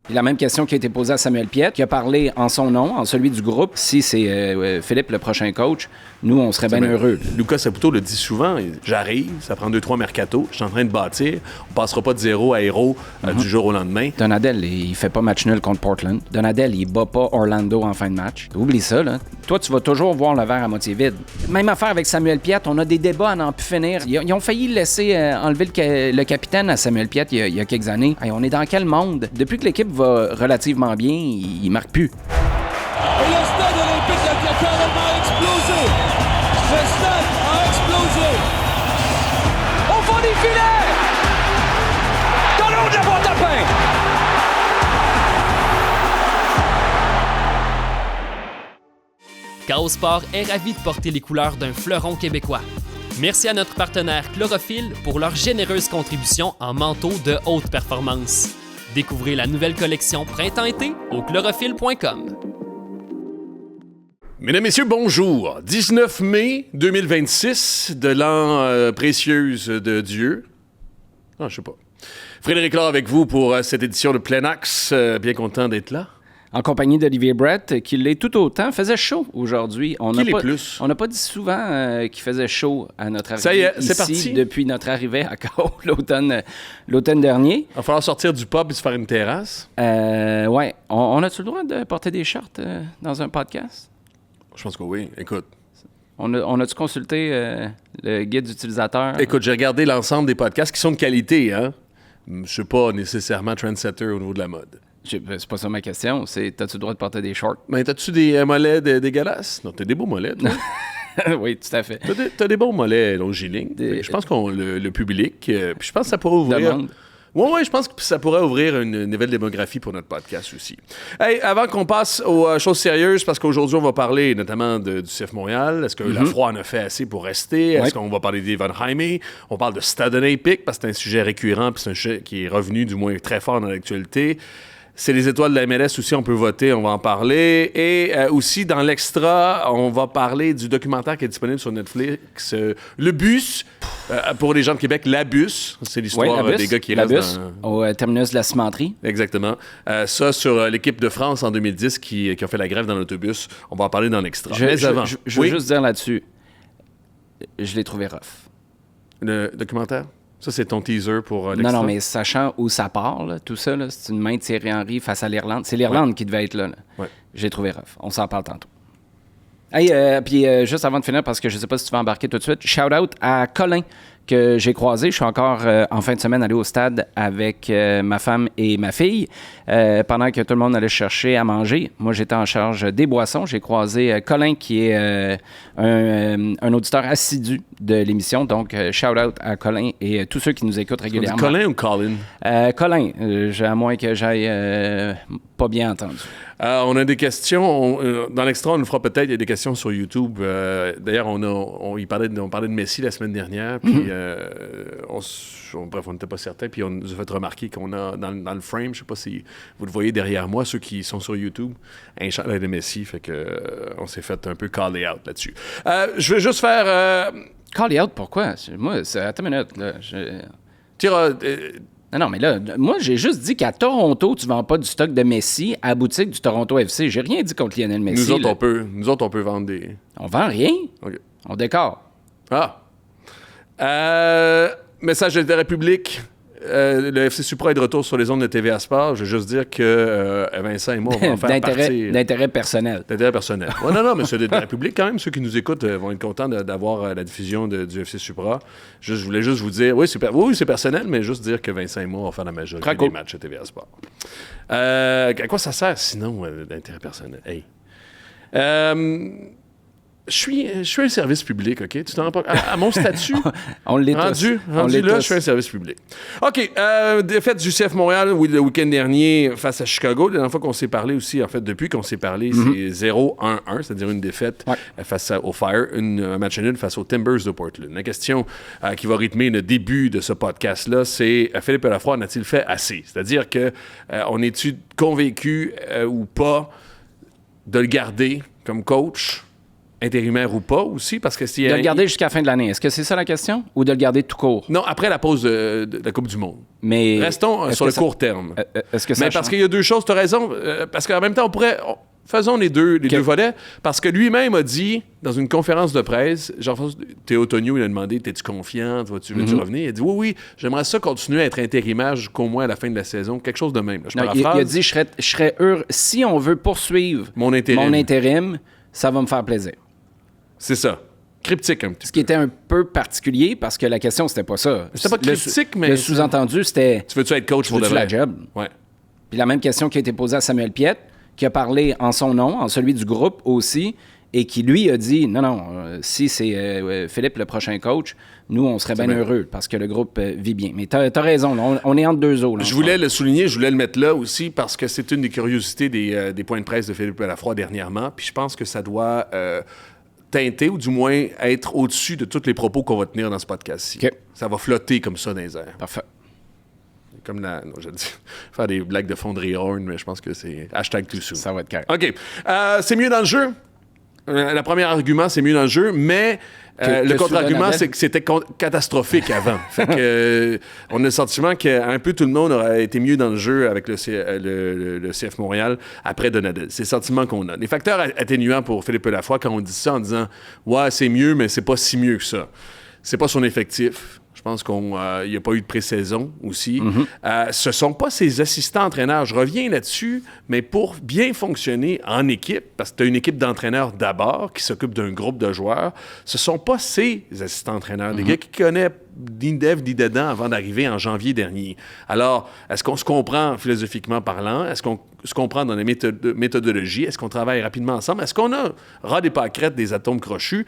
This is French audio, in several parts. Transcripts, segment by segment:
La même question qui a été posée à Samuel Piette, qui a parlé en son nom, en celui du groupe. Si c'est Philippe, le prochain coach, nous, on serait bien heureux. Lucas Saputo le dit souvent, j'arrive, ça prend 2-3 mercato, je suis en train de bâtir, on passera pas de 0 à héros du jour au lendemain. Donadel, il fait pas match nul contre Portland. Donadel, il bat pas Orlando en fin de match. Oublie ça, là. Toi, tu vas toujours voir le verre à moitié vide. Même affaire avec Samuel Piette, on a des débats à n'en plus finir. Ils ont failli laisser enlever le capitaine à Samuel Piette il y a quelques années. Hey, on est dans quel monde? Depuis que l'équipe va relativement bien, il marque plus. Et le stade olympique a carrément explosé. Le stade a explosé. Au fond des filets. Dans le haut de la boîte à pain. Chaos Sport est ravi de porter les couleurs d'un fleuron québécois. Merci à notre partenaire Chlorophylle pour leur généreuse contribution en manteau de haute performance. Découvrez la nouvelle collection Printemps-été au chlorophylle.com. Mesdames, Messieurs, bonjour. 19 mai 2026, de l'an précieuse de Dieu. Ah, je sais pas. Frédéric Laure avec vous pour cette édition de Plein Axe. Bien content d'être là. En compagnie d'Olivier Brett, qui l'est tout autant. Faisait chaud aujourd'hui. On n'a pas dit souvent qu'il faisait chaud à notre arrivée. Ça y est, c'est ici, parti. Depuis notre arrivée à Cahos l'automne dernier. Il va falloir sortir du pub et se faire une terrasse. Ouais. On a-tu le droit de porter des shorts dans un podcast? Je pense que oui. Écoute. On a-tu consulté le guide d'utilisateur? Écoute, j'ai regardé l'ensemble des podcasts qui sont de qualité, hein. Je suis pas nécessairement trendsetter au niveau de la mode. C'est pas ça ma question. C'est, t'as-tu le droit de porter des shorts? Mais t'as-tu des mollets dégueulasses? Non, t'as des beaux mollets, toi. Oui, tout à fait. T'as des bons mollets longiligne. Je pense qu'on le public, puis je pense que ça pourrait ouvrir... Demande. Oui, je pense que ça pourrait ouvrir une nouvelle démographie pour notre podcast aussi. Hey, avant qu'on passe aux choses sérieuses, parce qu'aujourd'hui, on va parler notamment du CF Montréal. Est-ce que la froid en a fait assez pour rester? Est-ce qu'on va parler d'Evan Jaime? On parle de Stade olympique, parce que c'est un sujet récurrent, puis c'est un sujet qui est revenu, du moins, très fort dans l'actualité. C'est les étoiles de la MLS aussi, on peut voter, on va en parler. Et aussi, dans l'extra, on va parler du documentaire qui est disponible sur Netflix, Le Bus, pour les gens de Québec, La Bus. C'est l'histoire des gars qui restent au terminus de la cimenterie. Exactement. Ça, sur l'équipe de France en 2010 qui a fait la grève dans l'autobus. On va en parler dans l'extra. Je veux juste dire là-dessus, je l'ai trouvé rough. Le documentaire? Ça, c'est ton teaser pour l'extra? Non, mais sachant où ça part, là, tout ça, là, c'est une main de Thierry Henry face à l'Irlande. C'est l'Irlande qui devait être là. Ouais. J'ai trouvé rough. On s'en parle tantôt. Hey, puis juste avant de finir, parce que je sais pas si tu vas embarquer tout de suite, shout-out à Colin, que j'ai croisé. Je suis encore en fin de semaine allé au stade avec ma femme et ma fille pendant que tout le monde allait chercher à manger. Moi, j'étais en charge des boissons. J'ai croisé Colin, qui est un auditeur assidu de l'émission. Donc, shout-out à Colin et tous ceux qui nous écoutent régulièrement. Colin ou Colin? Colin, à moins que j'aille pas bien entendu. On a des questions. Dans l'extra, on nous fera peut-être. Il y a des questions sur YouTube. D'ailleurs, on parlait de Messi la semaine dernière. Puis, bref, on n'était pas certain. Puis, on nous a fait remarquer qu'on a dans le frame, je ne sais pas si vous le voyez derrière moi, ceux qui sont sur YouTube, un chandail de Messi. Fait que on s'est fait un peu call out là-dessus. Je vais juste faire... Call out, pourquoi? Moi, attends une minute. Là, Non, mais là, moi, j'ai juste dit qu'à Toronto, tu vends pas du stock de Messi à la boutique du Toronto FC. J'ai rien dit contre Lionel Messi. Nous autres, on peut vendre des... On vend rien. OK. On décore. Ah! Message d'intérêt public. Le FC Supra est de retour sur les ondes de TVA Sport. Je veux juste dire que Vincent et moi, on va en faire partie... D'intérêt personnel. D'intérêt personnel. Ouais, non, mais c'est d'intérêt public quand même. Ceux qui nous écoutent vont être contents d'avoir la diffusion du FC Supra. Je voulais juste vous dire... Oui, c'est personnel, mais juste dire que Vincent et moi, on va faire la majorité des matchs de TVA Sport. À quoi ça sert, sinon, d'intérêt personnel? Hey. Je suis un service public, OK? Tu t'en rends pas... À mon statut, on l'est rendu là, je suis un service public. OK, défaite du CF Montréal le week-end dernier face à Chicago. La dernière fois qu'on s'est parlé aussi, en fait, depuis qu'on s'est parlé, c'est 0-1-1, c'est-à-dire une défaite face au Fire, un match nul face aux Timbers de Portland. La question qui va rythmer le début de ce podcast-là, c'est Philippe Lafroy n'a-t-il fait assez? C'est-à-dire que on est-tu convaincu ou pas de le garder comme coach intérimaire ou pas aussi, parce que si... De le garder jusqu'à la fin de l'année. Est-ce que c'est ça la question? Ou de le garder tout court? Non, après la pause de la Coupe du Monde. Mais Restons sur le court terme. Est-ce que ça Mais parce qu'il y a deux choses, tu as raison, parce qu'en même temps, faisons les deux volets, parce que lui-même a dit, dans une conférence de presse, Jean-François Théotonio, il a demandé, t'es-tu confiant, veux-tu revenir? Il a dit, oui, j'aimerais ça continuer à être intérimaire jusqu'au moins à la fin de la saison, quelque chose de même. Là, il a dit, je serais heureux, si on veut poursuivre mon intérim, ça va me faire plaisir. C'est ça. Cryptique un petit peu. Ce qui était un peu particulier, parce que la question, c'était pas ça. C'était pas cryptique, mais... Le sous-entendu, c'était... Tu veux-tu être coach pour de vrai? La job? Ouais. Puis la même question qui a été posée à Samuel Piette, qui a parlé en son nom, en celui du groupe aussi, et qui, lui, a dit, non, si c'est Philippe le prochain coach, nous, on serait bien heureux, parce que le groupe vit bien. Mais t'as raison, là, on est entre deux eaux. Là, je voulais le souligner, je voulais le mettre là aussi, parce que c'est une des curiosités des points de presse de Philippe Lafroy dernièrement, puis je pense que ça doit teinter, ou du moins être au-dessus de tous les propos qu'on va tenir dans ce podcast-ci. Okay. Ça va flotter comme ça dans les airs. Parfait. Comme non, je dis, faire des blagues de fonderie horn, mais je pense que c'est #TooSoon. Ça va être carré. OK. C'est mieux dans le jeu. Le premier argument, c'est mieux dans le jeu, mais le contre-argument, c'est que c'était catastrophique avant. Fait que, on a le sentiment qu'un peu tout le monde aurait été mieux dans le jeu avec le CF Montréal après Donadel. C'est le sentiment qu'on a. Les facteurs atténuants pour Philippe Lafroy, quand on dit ça en disant « Ouais, c'est mieux, mais c'est pas si mieux que ça », c'est pas son effectif. Je pense qu'il n'y a pas eu de pré-saison aussi. Ce ne sont pas ses assistants-entraîneurs. Je reviens là-dessus, mais pour bien fonctionner en équipe, parce que tu as une équipe d'entraîneurs d'abord qui s'occupe d'un groupe de joueurs, ce ne sont pas ses assistants-entraîneurs, des gars qui connaissent d'Indev, d'Idédan avant d'arriver en janvier dernier. Alors, est-ce qu'on se comprend philosophiquement parlant? Est-ce qu'on se comprend dans les méthodologies? Est-ce qu'on travaille rapidement ensemble? Est-ce qu'on a ras des pâquerettes, des atomes crochus?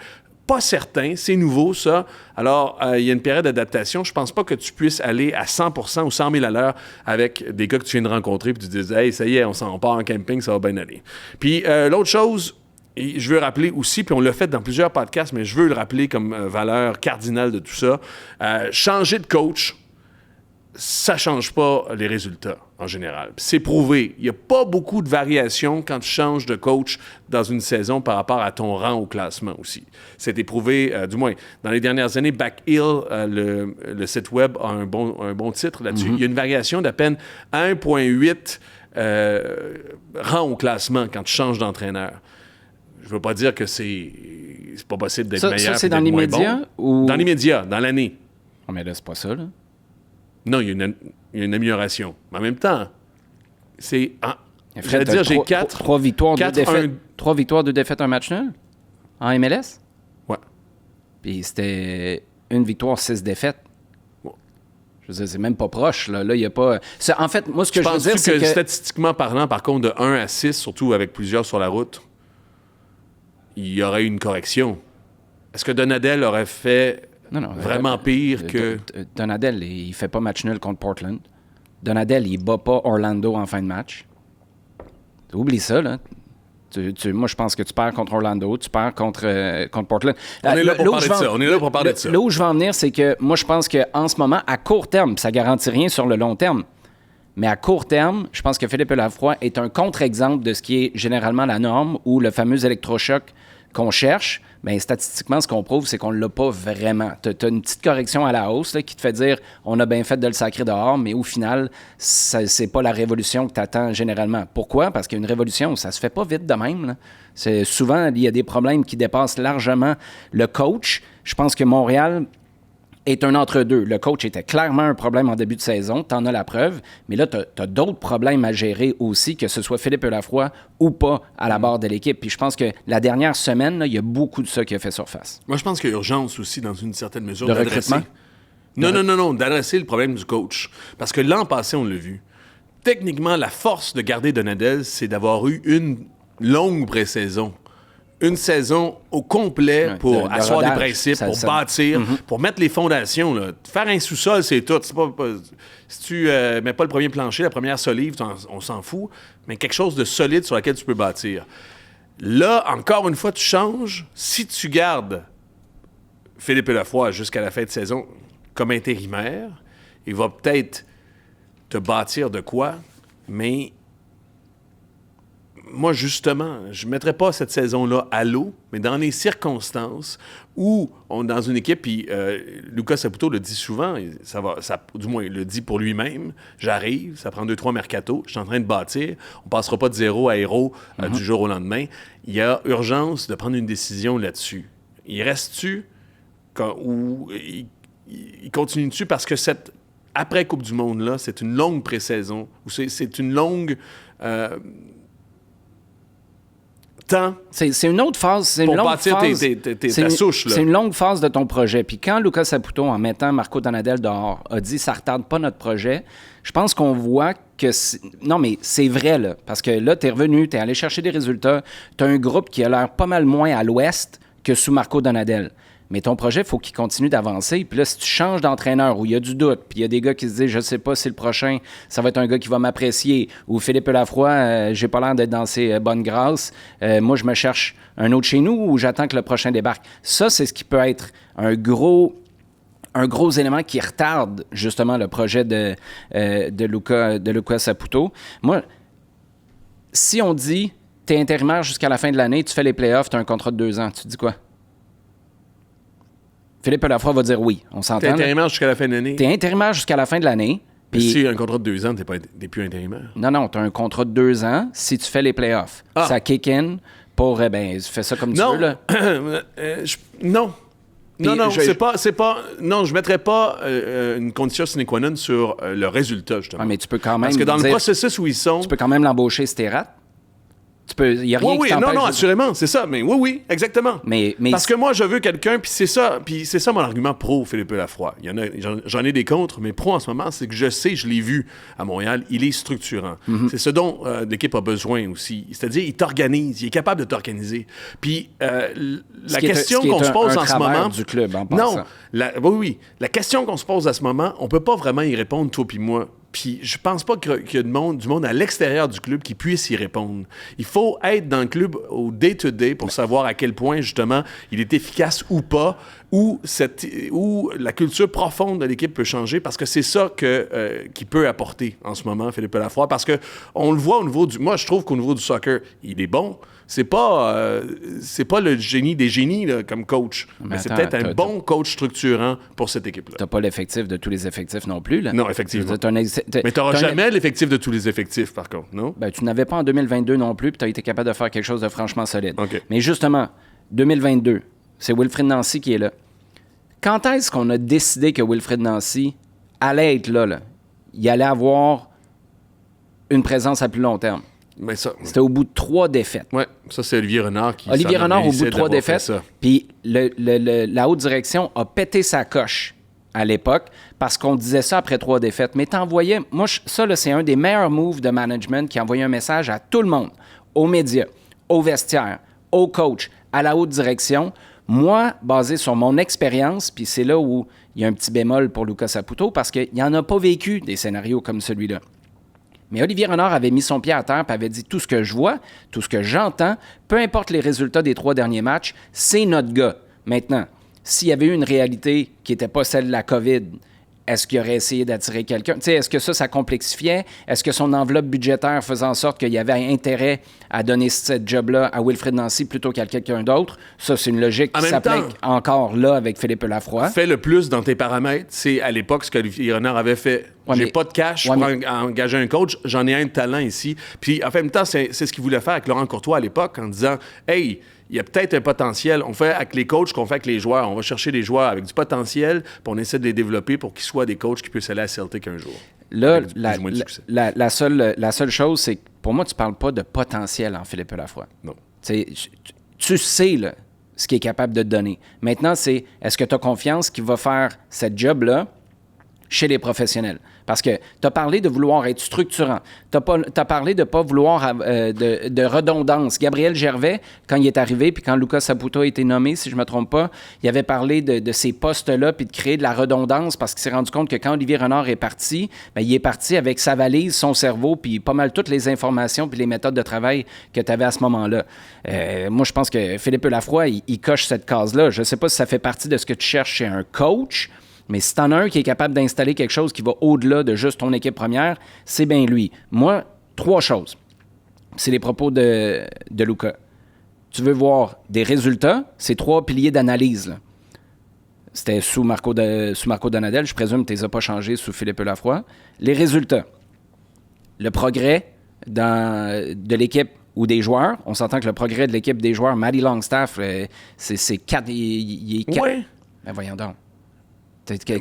Pas certain, c'est nouveau ça. Alors, il y a une période d'adaptation. Je pense pas que tu puisses aller à 100% ou 100 000 à l'heure avec des gars que tu viens de rencontrer puis tu te dis « Hey, ça y est, on part en camping, ça va bien aller. » Puis l'autre chose, et je veux rappeler aussi, puis on l'a fait dans plusieurs podcasts, mais je veux le rappeler comme valeur cardinale de tout ça, changer de coach, ça change pas les résultats en général. C'est prouvé. Il n'y a pas beaucoup de variations quand tu changes de coach dans une saison par rapport à ton rang au classement aussi. C'était prouvé, du moins, dans les dernières années, Backhill, le site web, a un bon titre là-dessus. Il y a une variation d'à peine 1,8 rang au classement quand tu changes d'entraîneur. Je ne veux pas dire que c'est pas possible d'être meilleur. Ça, c'est dans l'immédiat? Ou... Dans l'immédiat, dans l'année. Oh, mais là, c'est pas ça, là. Non, il y a une amélioration. Mais en même temps, c'est... Fred, j'allais dire, j'ai 4... 3 victoires, 3 victoires, 2 défaites, un match nul? En MLS? Ouais. Puis c'était 1 victoire, 6 défaites. Ouais. Je veux dire, c'est même pas proche, là. Là, il n'y a pas... En fait, moi, ce que je veux dire, c'est que... statistiquement parlant, par contre, de 1 à 6, surtout avec plusieurs sur la route, il y aurait eu une correction. Est-ce que Donadel aurait fait... Non, vraiment pire que... Donadel, il fait pas match nul contre Portland. Donadel, il bat pas Orlando en fin de match. Oublie ça, là. Moi, je pense que tu perds contre Orlando, tu perds contre Portland. On est là pour parler de ça. On est là pour parler de ça. Là où je veux en venir, c'est que moi, je pense qu'en ce moment, à court terme, ça garantit rien sur le long terme, mais à court terme, je pense que Philippe Lafroy est un contre-exemple de ce qui est généralement la norme ou le fameux électrochoc qu'on cherche. Bien, statistiquement, ce qu'on prouve, c'est qu'on ne l'a pas vraiment. Tu as une petite correction à la hausse là, qui te fait dire on a bien fait de le sacrer dehors, mais au final, c'est pas la révolution que tu attends généralement. Pourquoi? Parce qu'une révolution, ça se fait pas vite de même. Là. Souvent, il y a des problèmes qui dépassent largement le coach. Je pense que Montréal est un entre-deux. Le coach était clairement un problème en début de saison, t'en as la preuve, mais là, t'as d'autres problèmes à gérer aussi, que ce soit Philippe Lafroy ou pas à la barre de l'équipe. Puis je pense que la dernière semaine, il y a beaucoup de ça qui a fait surface. Moi, je pense qu'il y a urgence aussi, dans une certaine mesure, de d'adresser... recrutement? Non, d'adresser le problème du coach. Parce que l'an passé, on l'a vu. Techniquement, la force de garder Donadel, c'est d'avoir eu une longue pré-saison. Une saison au complet pour asseoir des principes, pour bâtir, pour mettre les fondations. Là. Faire un sous-sol, c'est tout. C'est pas, si tu mets pas le premier plancher, la première solive, on s'en fout, mais quelque chose de solide sur lequel tu peux bâtir. Là, encore une fois, tu changes. Si tu gardes Philippe Lafroy jusqu'à la fin de saison comme intérimaire, il va peut-être te bâtir de quoi, mais moi, justement, je ne mettrais pas cette saison-là à l'eau, mais dans les circonstances où on est dans une équipe, puis Lucas Saputo le dit souvent, du moins il le dit pour lui-même, j'arrive, ça prend 2-3 mercato, je suis en train de bâtir, on ne passera pas de 0 à héros du jour au lendemain. Il y a urgence de prendre une décision là-dessus. Il reste-tu ou il continue-tu parce que cette après-Coupe du Monde-là, c'est une longue pré-saison, ou c'est une longue... C'est une autre phase. C'est pour une longue bâtir phase. ta souche. Là. C'est une longue phase de ton projet. Puis quand Lucas Saputo, en mettant Marco Donadel dehors, a dit « ça retarde pas notre projet », je pense qu'on voit que... Non, mais c'est vrai, là. Parce que là, t'es revenu, t'es allé chercher des résultats. T'as un groupe qui a l'air pas mal moins à l'ouest que sous Marco Donadel. Mais ton projet, il faut qu'il continue d'avancer. Puis là, si tu changes d'entraîneur où il y a du doute, puis il y a des gars qui se disent « je sais pas si le prochain, ça va être un gars qui va m'apprécier » ou « Philippe Lafroy, j'ai pas l'air d'être dans ses bonnes grâces. Moi, je me cherche un autre chez nous ou j'attends que le prochain débarque. » Ça, c'est ce qui peut être un gros élément qui retarde justement le projet de Lucas Saputo. Moi, si on dit « t'es intérimaire jusqu'à la fin de l'année, tu fais les playoffs, t'as un contrat de 2 ans », tu dis quoi? Philippe Lafroy va dire oui, on s'entend. T'es intérimaire jusqu'à la fin de l'année? T'es intérimaire jusqu'à la fin de l'année. Puis si un contrat de 2 ans, t'es plus intérimaire? Non, t'as un contrat de 2 ans si tu fais les playoffs. Ça kick in pour, fais ça comme tu veux, là. Non. Non, je mettrais pas une condition sine qua non sur le résultat, justement. Ah, mais tu peux quand même parce que dans le processus où ils sont... Tu peux quand même l'embaucher Stérat. Il n'y a rien qui t'empêche. Non, assurément, c'est ça. Mais oui, exactement. Mais parce que moi, je veux quelqu'un, puis c'est ça mon argument pro Philippe Lafroy. J'en ai des contre, mais pro en ce moment, c'est que je sais, je l'ai vu à Montréal, il est structurant. Mm-hmm. C'est ce dont l'équipe a besoin aussi. C'est-à-dire, il t'organise, il est capable de t'organiser. Puis la question qu'on se pose en ce moment... du club, en passant. Oui. La question qu'on se pose à ce moment, on peut pas vraiment y répondre, toi puis moi. Puis je pense pas qu'il y a du monde à l'extérieur du club qui puisse y répondre. Il faut être dans le club au day-to-day pour savoir à quel point, justement, il est efficace ou pas, ou la culture profonde de l'équipe peut changer, parce que c'est ça qu'il peut apporter en ce moment, Philippe Lafroy, parce qu'on le voit au niveau du... Moi, je trouve qu'au niveau du soccer, il est bon. C'est pas le génie des génies là, comme coach, mais c'est peut-être un bon coach structurant pour cette équipe-là. T'as pas l'effectif de tous les effectifs non plus, là. Non, effectivement. Mais t'auras jamais l'effectif de tous les effectifs, par contre, non? Ben, tu n'avais pas en 2022 non plus, puis t'as été capable de faire quelque chose de franchement solide. Okay. Mais justement, 2022, c'est Wilfried Nancy qui est là. Quand est-ce qu'on a décidé que Wilfried Nancy allait être là? Il allait avoir une présence à plus long terme? Mais ça, c'était au bout de 3 défaites. Oui, ça, c'est Olivier Renard qui... Olivier Renard, au bout de 3 défaites. Puis la haute direction a pété sa coche à l'époque parce qu'on disait ça après 3 défaites. Mais t'envoyais... Moi, ça, là, c'est un des meilleurs moves de management qui envoyait un message à tout le monde, aux médias, aux vestiaires, aux coachs, à la haute direction. Moi, basé sur mon expérience, puis c'est là où il y a un petit bémol pour Lucas Saputo, parce qu'il n'en a pas vécu des scénarios comme celui-là. Mais Olivier Renard avait mis son pied à terre et avait dit « Tout ce que je vois, tout ce que j'entends, peu importe les résultats des 3 derniers matchs, c'est notre gars. » Maintenant, s'il y avait eu une réalité qui n'était pas celle de la COVID, est-ce qu'il aurait essayé d'attirer quelqu'un? Tu sais, est-ce que ça complexifiait? Est-ce que son enveloppe budgétaire faisait en sorte qu'il y avait intérêt à donner ce job-là à Wilfried Nancy plutôt qu'à quelqu'un d'autre? Ça, c'est une logique qui s'applique encore là avec Philippe Lafroy. Fais le plus dans tes paramètres. C'est à l'époque ce qu'Olivier Renard avait fait. J'ai pas de cash pour engager un coach. J'en ai un de talent ici. Puis, en même temps, c'est ce qu'il voulait faire avec Laurent Courtois à l'époque en disant « Hey, il y a peut-être un potentiel. On fait avec les coachs qu'on fait avec les joueurs. On va chercher des joueurs avec du potentiel, puis on essaie de les développer pour qu'ils soient des coachs qui puissent aller à Celtic un jour. » Là, la seule chose, c'est que pour moi, tu parles pas de potentiel en Philippe Lafroy. Non. Tu sais là, ce qu'il est capable de te donner. Maintenant, c'est est-ce que tu as confiance qu'il va faire cette job-là chez les professionnels? Parce que tu as parlé de vouloir être structurant. Tu as parlé de ne pas vouloir de redondance. Gabriel Gervais, quand il est arrivé, puis quand Lucas Saputo a été nommé, si je ne me trompe pas, il avait parlé de ces postes-là, puis de créer de la redondance, parce qu'il s'est rendu compte que quand Olivier Renard est parti, bien, il est parti avec sa valise, son cerveau, puis pas mal toutes les informations, puis les méthodes de travail que tu avais à ce moment-là. Moi, je pense que Philippe Lafroy, il coche cette case-là. Je ne sais pas si ça fait partie de ce que tu cherches chez un coach, mais si t'en as un qui est capable d'installer quelque chose qui va au-delà de juste ton équipe première, c'est bien lui. Moi, 3 choses. c'est les propos de Luka. Tu veux voir des résultats, c'est 3 piliers d'analyse, là. C'était sous Marco Donadel, je présume que tu les as pas changés sous Philippe Lafroy. Les résultats, le progrès de l'équipe ou des joueurs. On s'entend que le progrès de l'équipe des joueurs, Matty Longstaff, c'est 4. Il est 4. Ouais. Ben voyons donc.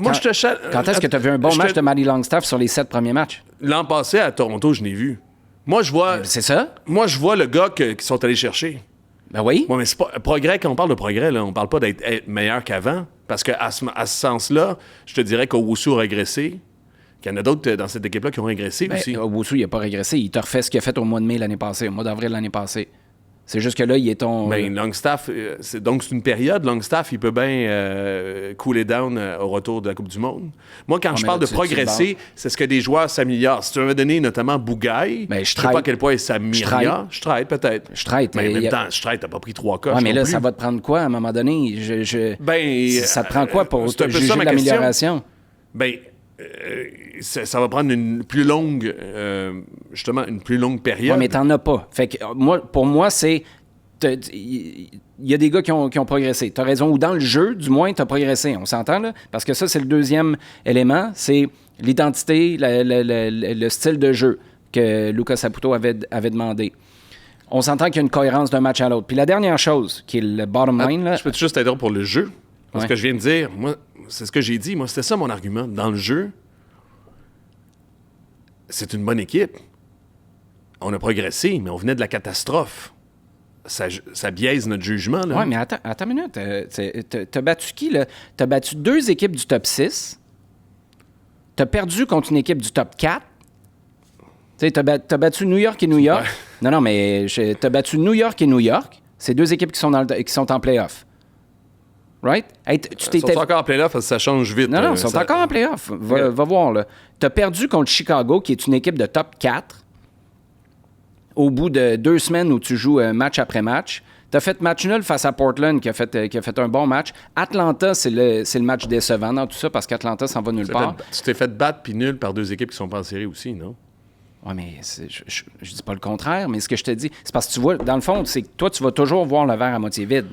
Moi, je te Quand est-ce que tu as vu un bon match de Matty Longstaff sur les 7 premiers matchs? L'an passé, à Toronto, je l'ai vu. Moi, je vois... C'est ça? Moi, je vois le gars qu'ils sont allés chercher. Ben oui. Ouais, mais c'est pas... Progrès, quand on parle de progrès, là, on parle pas d'être meilleur qu'avant. Parce qu'à ce sens-là, je te dirais qu'Owusu a régressé. Qu'il y en a d'autres dans cette équipe-là qui ont régressé aussi. Owusu, il n'a pas régressé. Il te refait ce qu'il a fait au mois de mai l'année passée, au mois d'avril l'année passée. C'est juste que là, il est ton... Ben, Longstaff, donc c'est une période. Longstaff, il peut bien cooler down au retour de la Coupe du Monde. Moi, quand je parle de progresser, c'est ce que des joueurs s'améliorent. Si tu m'avais donné notamment Bougaille, je ne sais pas à quel point il s'améliore. Streit, peut-être. Streit. Mais en même temps, Streit, t'as pas pris 3 coches. Ouais, mais là, plus. ça va te prendre quoi à un moment donné? Ça te prend quoi pour te juger de l'amélioration? Ben... ça va prendre une plus longue une plus longue période. Oui, mais t'en as pas. Fait que pour moi, c'est... Il y a des gars qui ont progressé. T'as raison. Ou dans le jeu, du moins, t'as progressé. On s'entend, là? Parce que ça, c'est le deuxième élément. C'est l'identité, le style de jeu que Luka Saputo avait demandé. On s'entend qu'il y a une cohérence d'un match à l'autre. Puis la dernière chose, qui est le bottom line... là, je peux juste t'aider pour le jeu? Parce que je viens de dire, moi, c'est ce que j'ai dit. Moi, c'était ça mon argument. Dans le jeu, c'est une bonne équipe. On a progressé, mais on venait de la catastrophe. Ça biaise notre jugement. Oui, mais attends une minute. T'as battu qui, là? T'as battu 2 équipes du top 6. T'as perdu contre une équipe du top 4. T'as battu New York et New York. Non, mais t'as battu New York et New York. C'est 2 équipes qui sont en play-off. Right? Hey, ils sont encore en play-off parce que ça change vite. Non, ils sont encore en play-off. Va voir, là. T'as perdu contre Chicago, qui est une équipe de top 4. Au bout de 2 semaines où tu joues match après match. T'as fait match nul face à Portland, qui a fait un bon match. Atlanta, c'est le match décevant dans tout ça, parce qu'Atlanta s'en va nulle part. Tu t'es fait battre puis nul par 2 équipes qui sont pas en série aussi, non? Oui, mais je dis pas le contraire, mais ce que je te dis, c'est parce que tu vois, dans le fond, c'est que toi, tu vas toujours voir le verre à moitié vide.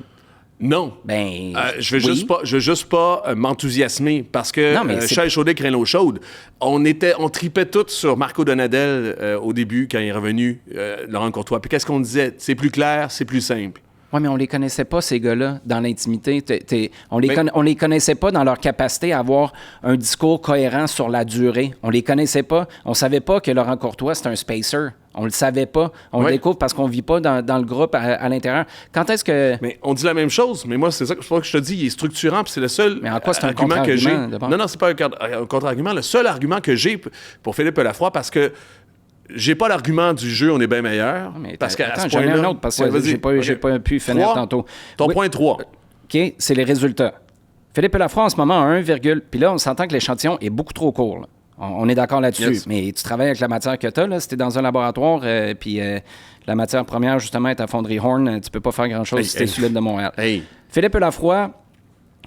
Non. Ben, je veux juste pas m'enthousiasmer parce que chat chaudé, craint l'eau chaude. On tripait tous sur Marco Donadel au début quand il est revenu, Laurent Courtois. Puis qu'est-ce qu'on disait? C'est plus clair, c'est plus simple. Oui, mais on les connaissait pas, ces gars-là, dans l'intimité. On les connaissait pas dans leur capacité à avoir un discours cohérent sur la durée. On les connaissait pas. On savait pas que Laurent Courtois, c'est un spacer. On le savait pas. On le découvre parce qu'on vit pas dans le groupe à l'intérieur. Quand est-ce que... Mais on dit la même chose, mais moi, c'est ça que je te dis, il est structurant, puis c'est le seul mais en quoi c'est argument que j'ai. Non, c'est pas un contre-argument. Le seul argument que j'ai pour Philippe Lafroy, parce que j'ai pas l'argument du jeu, on est bien meilleur. Parce qu'à ce point-là... J'en ai un autre, parce que j'ai pas pu finir tantôt. Ton point 3. OK, c'est les résultats. Philippe Lafroy, en ce moment, a 1, puis là, on s'entend que l'échantillon est beaucoup trop court, là. On est d'accord là-dessus. Yes. Mais tu travailles avec la matière que tu as. Si tu es dans un laboratoire, puis la matière première, justement, est à Fonderie Horn, tu peux pas faire grand-chose si tu es sur l'île de Montréal. Philippe Lafroy,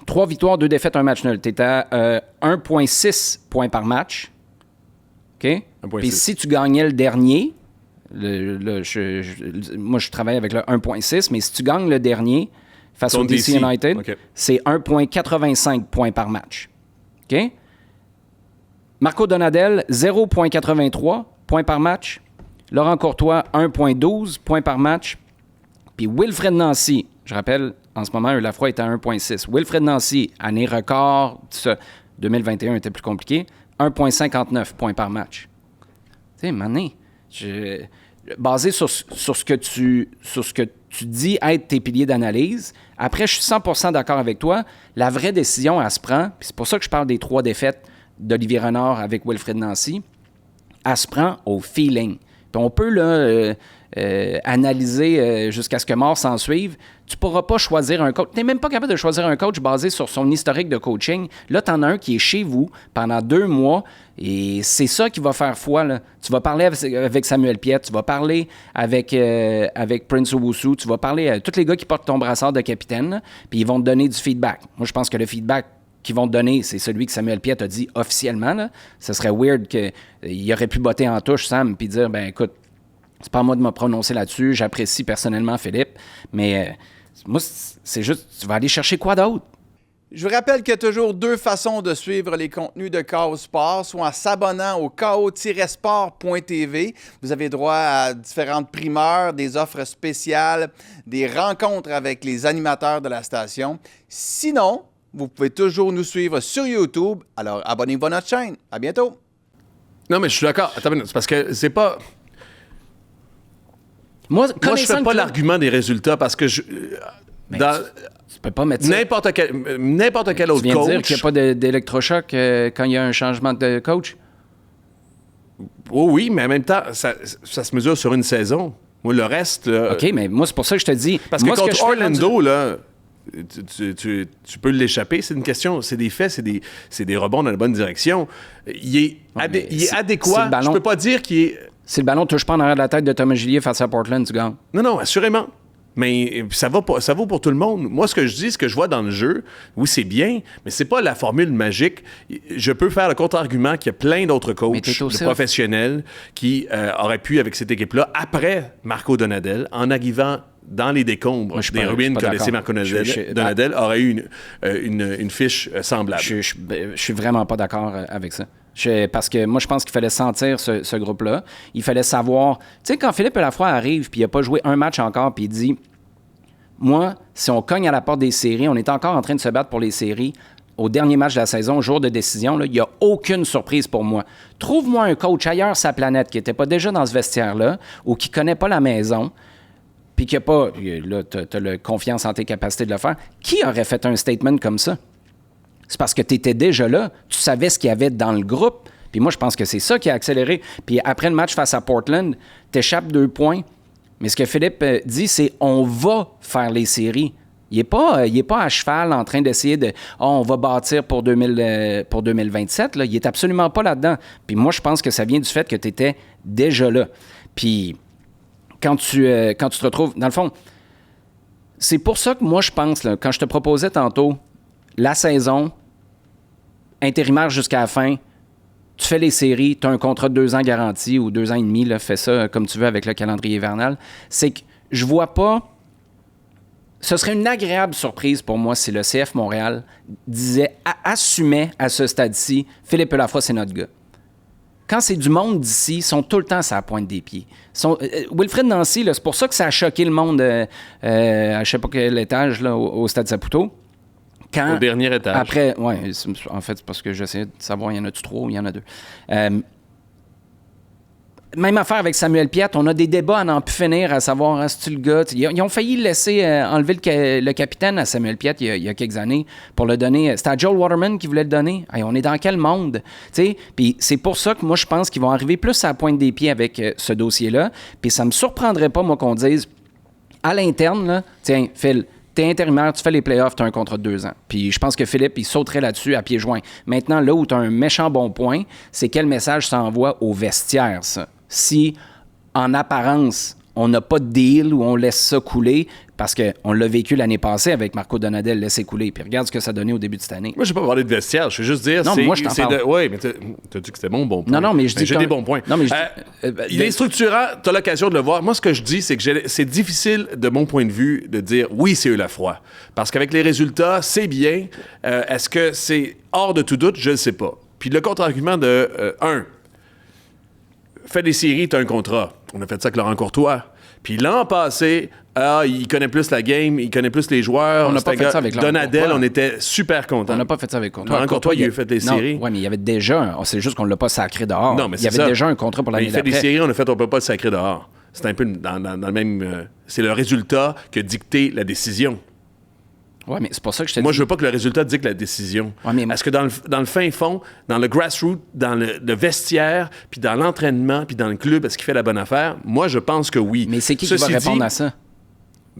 3 victoires, 2 défaites, 1 match nul. Tu es à 1,6 points par match. OK? Puis si tu gagnais le dernier, moi, je travaille avec le 1,6, mais si tu gagnes le dernier face au DC United, c'est 1,85 points par match. OK? Marco Donadel, 0,83 points par match. Laurent Courtois, 1,12 points par match. Puis Wilfred Nancy, je rappelle, en ce moment, Lafroy est à 1,6. Wilfred Nancy, année record, 2021 était plus compliqué, 1,59 points par match. Tu sais, Mané, basé sur ce que tu dis être tes piliers d'analyse, après, je suis 100% d'accord avec toi. La vraie décision, elle se prend, puis c'est pour ça que je parle des 3 défaites d'Olivier Renard avec Wilfred Nancy, elle se prend au feeling. Puis on peut là, analyser jusqu'à ce que mort s'en suive. Tu ne pourras pas choisir un coach. Tu n'es même pas capable de choisir un coach basé sur son historique de coaching. Là, tu en as un qui est chez vous pendant 2 mois et c'est ça qui va faire foi. Là. Tu vas parler avec Samuel Piette, tu vas parler avec Prince Owusu, tu vas parler à tous les gars qui portent ton brassard de capitaine, là, puis ils vont te donner du feedback. Moi, je pense que le feedback qu'ils vont te donner, c'est celui que Samuel Piette a dit officiellement. Là. Ce serait weird qu'il aurait pu botter en touche, Sam, puis dire, ben écoute, C'est pas à moi de me prononcer là-dessus. J'apprécie personnellement Philippe, mais moi, c'est juste, tu vas aller chercher quoi d'autre? Je vous rappelle qu'il y a toujours 2 façons de suivre les contenus de KO Sport, soit en s'abonnant au ko-sport.tv. Vous avez droit à différentes primeurs, des offres spéciales, des rencontres avec les animateurs de la station. Sinon, vous pouvez toujours nous suivre sur YouTube. Alors, abonnez-vous à notre chaîne. À bientôt. Non, mais je suis d'accord. Attends une minute, c'est parce que c'est pas... Moi, je fais pas l'argument des résultats parce que tu peux pas mettre ça. N'importe quel autre coach... Tu viens de dire qu'il n'y a pas d'électrochoc quand il y a un changement de coach? Oui, mais en même temps, ça se mesure sur une saison. Moi, le reste... OK, mais moi, c'est pour ça que je te dis... Parce que contre Orlando, là... Tu peux l'échapper, c'est une question, c'est des faits, c'est des rebonds dans la bonne direction. Il est adéquat. Je peux pas dire qu'il est... Si le ballon ne touche pas en arrière de la tête de Thomas Gillier face à Portland, tu gagnes. Non, assurément. Mais ça vaut pour tout le monde. Moi, ce que je dis, ce que je vois dans le jeu, oui, c'est bien, mais c'est pas la formule magique. Je peux faire le contre-argument qu'il y a plein d'autres coachs de professionnels qui auraient pu, avec cette équipe-là, après Marco Donadel, en arrivant dans les décombres des ruines qu'a laissé Marco Donadel, aurait eu une fiche semblable. Je suis vraiment pas d'accord avec ça. Parce que moi, je pense qu'il fallait sentir ce groupe-là. Il fallait savoir... Tu sais, quand Philippe Lafroy arrive puis il n'a pas joué un match encore puis il dit « Moi, si on cogne à la porte des séries, on est encore en train de se battre pour les séries. Au dernier match de la saison, jour de décision, il n'y a aucune surprise pour moi. Trouve-moi un coach ailleurs sur la planète qui n'était pas déjà dans ce vestiaire-là ou qui ne connaît pas la maison puis qui n'a pas... Là, tu as la confiance en tes capacités de le faire. Qui aurait fait un statement comme ça? C'est parce que tu étais déjà là. Tu savais ce qu'il y avait dans le groupe. Puis moi, je pense que c'est ça qui a accéléré. Puis après le match face à Portland, t'échappes 2 points. Mais ce que Philippe dit, c'est on va faire les séries. Il n'est pas à cheval en train d'essayer de « on va bâtir pour 2027 ». Il n'est absolument pas là-dedans. Puis moi, je pense que ça vient du fait que tu étais déjà là. Puis quand tu te retrouves... Dans le fond, c'est pour ça que moi, je pense, là, quand je te proposais tantôt la saison, intérimaire jusqu'à la fin, tu fais les séries, tu as un contrat de 2 ans garanti ou 2 ans et demi, là, fais ça comme tu veux avec le calendrier hivernal. C'est que je vois pas... Ce serait une agréable surprise pour moi si le CF Montréal assumait à ce stade-ci, Philippe Lafroy, c'est notre gars. Quand c'est du monde d'ici, ils sont tout le temps sur la pointe des pieds. Wilfred Nancy, là, c'est pour ça que ça a choqué le monde à je sais pas quel étage là, au Stade Saputo. Au dernier étage. Après, oui, en fait, c'est parce que j'essayais de savoir, il y en a-tu 3 ou il y en a 2. Même affaire avec Samuel Piette, on a des débats à n'en plus finir à savoir, est-ce-tu le gars? Ils ont failli laisser enlever le capitaine à Samuel Piette il y a quelques années pour le donner. C'était à Joel Waterman qui voulait le donner. Hey, on est dans quel monde? Puis c'est pour ça que moi, je pense qu'ils vont arriver plus à la pointe des pieds avec ce dossier-là. Puis ça me surprendrait pas, moi, qu'on dise à l'interne, là, tiens, Phil, t'es intérimaire, tu fais les playoffs, t'as un contrat de 2 ans. Puis je pense que Philippe, il sauterait là-dessus à pieds joints. Maintenant, là où t'as un méchant bon point, c'est quel message ça envoie au vestiaire, ça. Si, en apparence, on n'a pas de deal ou on laisse ça couler, parce qu'on l'a vécu l'année passée avec Marco Donadel, laisser couler. Puis regarde ce que ça a donné au début de cette année. Moi, je ne vais pas parler de vestiaire. Je veux juste dire... Non, moi, je t'en parle. Oui, mais tu as dit que c'était bon point. Non, mais je dis j'ai des bons points. Non, mais il est structurant, tu as l'occasion de le voir. Moi, ce que je dis, c'est que c'est difficile, de mon point de vue, de dire oui, c'est eux Lafroy. Parce qu'avec les résultats, c'est bien. Est-ce que c'est hors de tout doute? Je ne sais pas. Puis le contre-argument de 1... Fais des séries, tu as un contrat. On a fait ça avec Laurent Courtois. Puis l'an passé, il connaît plus la game, il connaît plus les joueurs. On n'a pas fait ça avec Laurent Donadel, Courtois. On était super contents. On n'a pas fait ça avec Courtois. Laurent Courtois, il a fait des séries. Oui, mais il y avait déjà... C'est juste qu'on ne l'a pas sacré dehors. Non, mais il y avait déjà un contrat pour l'année d'après. Il fait des séries, on ne peut pas le sacrer dehors. C'est un peu dans le même... c'est le résultat qui a dicté la décision. Oui, mais c'est pour ça que je te dis... Moi, je veux pas que le résultat dicte la décision. Ouais, mais... Est-ce que dans le fin fond, dans le grassroots, dans le vestiaire, puis dans l'entraînement, puis dans le club, est-ce qu'il fait la bonne affaire? Moi, je pense que oui. Mais c'est qui va répondre à ça?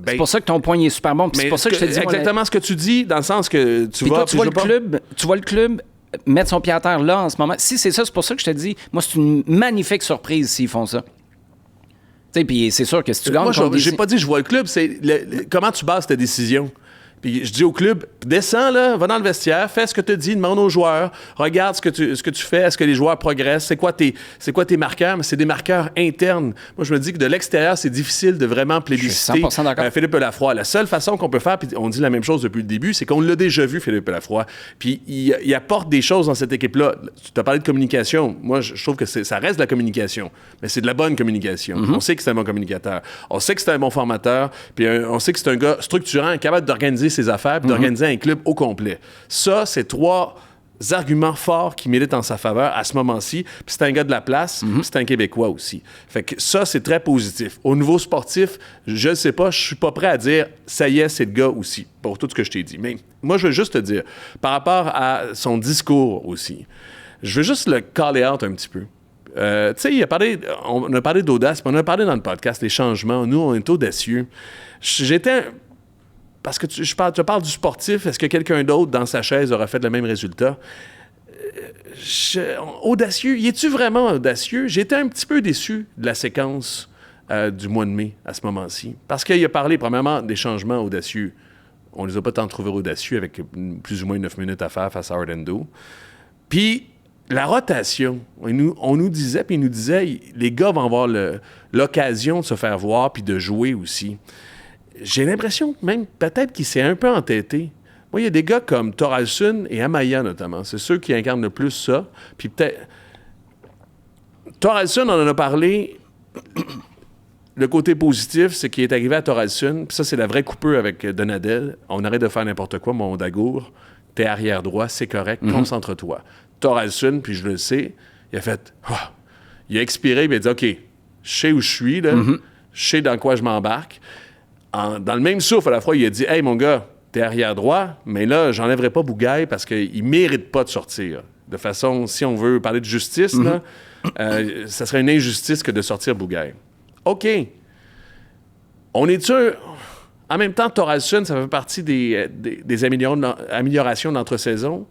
C'est pour ça que ton point est super bon. Puis c'est pour ça que je te dis... Exactement ce que tu dis, dans le sens que tu vois le club mettre son pied à terre là, en ce moment. Si c'est ça, c'est pour ça que je te dis, moi, c'est une magnifique surprise s'ils font ça. Tu sais, puis c'est sûr que si tu gagnes... Moi, j'ai pas dit je vois le club, c'est comment tu bases ta décision. Puis je dis au club, descends, là, va dans le vestiaire, fais ce que tu dis, demande aux joueurs, regarde ce que tu fais, est-ce que les joueurs progressent, c'est quoi tes marqueurs, mais c'est des marqueurs internes. Moi, je me dis que de l'extérieur, c'est difficile de vraiment plébisciter Je suis 100% d'accord. Philippe Lafroy. La seule façon qu'on peut faire, puis on dit la même chose depuis le début, c'est qu'on l'a déjà vu, Philippe Lafroy. Puis il apporte des choses dans cette équipe-là. Tu t'as parlé de communication. Moi, je trouve que ça reste de la communication, mais c'est de la bonne communication. On sait que c'est un bon communicateur. On sait que c'est un bon formateur, puis on sait que c'est un gars structurant, capable d'organiser ses affaires, puis d'organiser un club au complet. Ça, c'est 3 arguments forts qui militent en sa faveur à ce moment-ci. Puis c'est un gars de la place, puis c'est un Québécois aussi. Fait que ça, c'est très positif. Au niveau sportif, je ne sais pas, je suis pas prêt à dire « ça y est, c'est le gars aussi », pour tout ce que je t'ai dit. Mais moi, je veux juste te dire, par rapport à son discours aussi, je veux juste le caller out un petit peu. Tu sais, on a parlé d'audace, puis on a parlé dans le podcast, les changements. Nous, on est audacieux. Parce que je parle du sportif, est-ce que quelqu'un d'autre dans sa chaise aurait fait le même résultat? Audacieux, y es-tu vraiment audacieux? J'ai été un petit peu déçu de la séquence du mois de mai à ce moment-ci. Parce qu'il a parlé, premièrement, des changements audacieux. On les a pas tant trouvés audacieux avec plus ou moins 9 minutes à faire face à Orlando. Puis, la rotation, on nous disait, puis il nous disait, les gars vont avoir l'occasion de se faire voir puis de jouer aussi. J'ai l'impression que même, peut-être qu'il s'est un peu entêté. Moi, il y a des gars comme Thoralson et Amaya, notamment. C'est ceux qui incarnent le plus ça. Puis peut-être... Thoralson, on en a parlé. Le côté positif, c'est qu'il est arrivé à Thoralson. Puis ça, c'est la vraie coupure avec Donadel. On arrête de faire n'importe quoi, mon Dagour. T'es arrière droit, c'est correct. Concentre-toi. Thoralson, puis je le sais, il a fait... Oh. Il a expiré, puis il a dit, OK, je sais où je suis, là. Je sais dans quoi je m'embarque. Dans le même souffle, à la fois, il a dit « Hey, mon gars, t'es arrière droit, mais là, j'enlèverai pas Bougaille parce qu'il mérite pas de sortir. » De façon, si on veut parler de justice, là, ça serait une injustice que de sortir Bougaille. OK. On est sûr... En même temps, Thoralson, ça fait partie des améliorations d'entre-saison.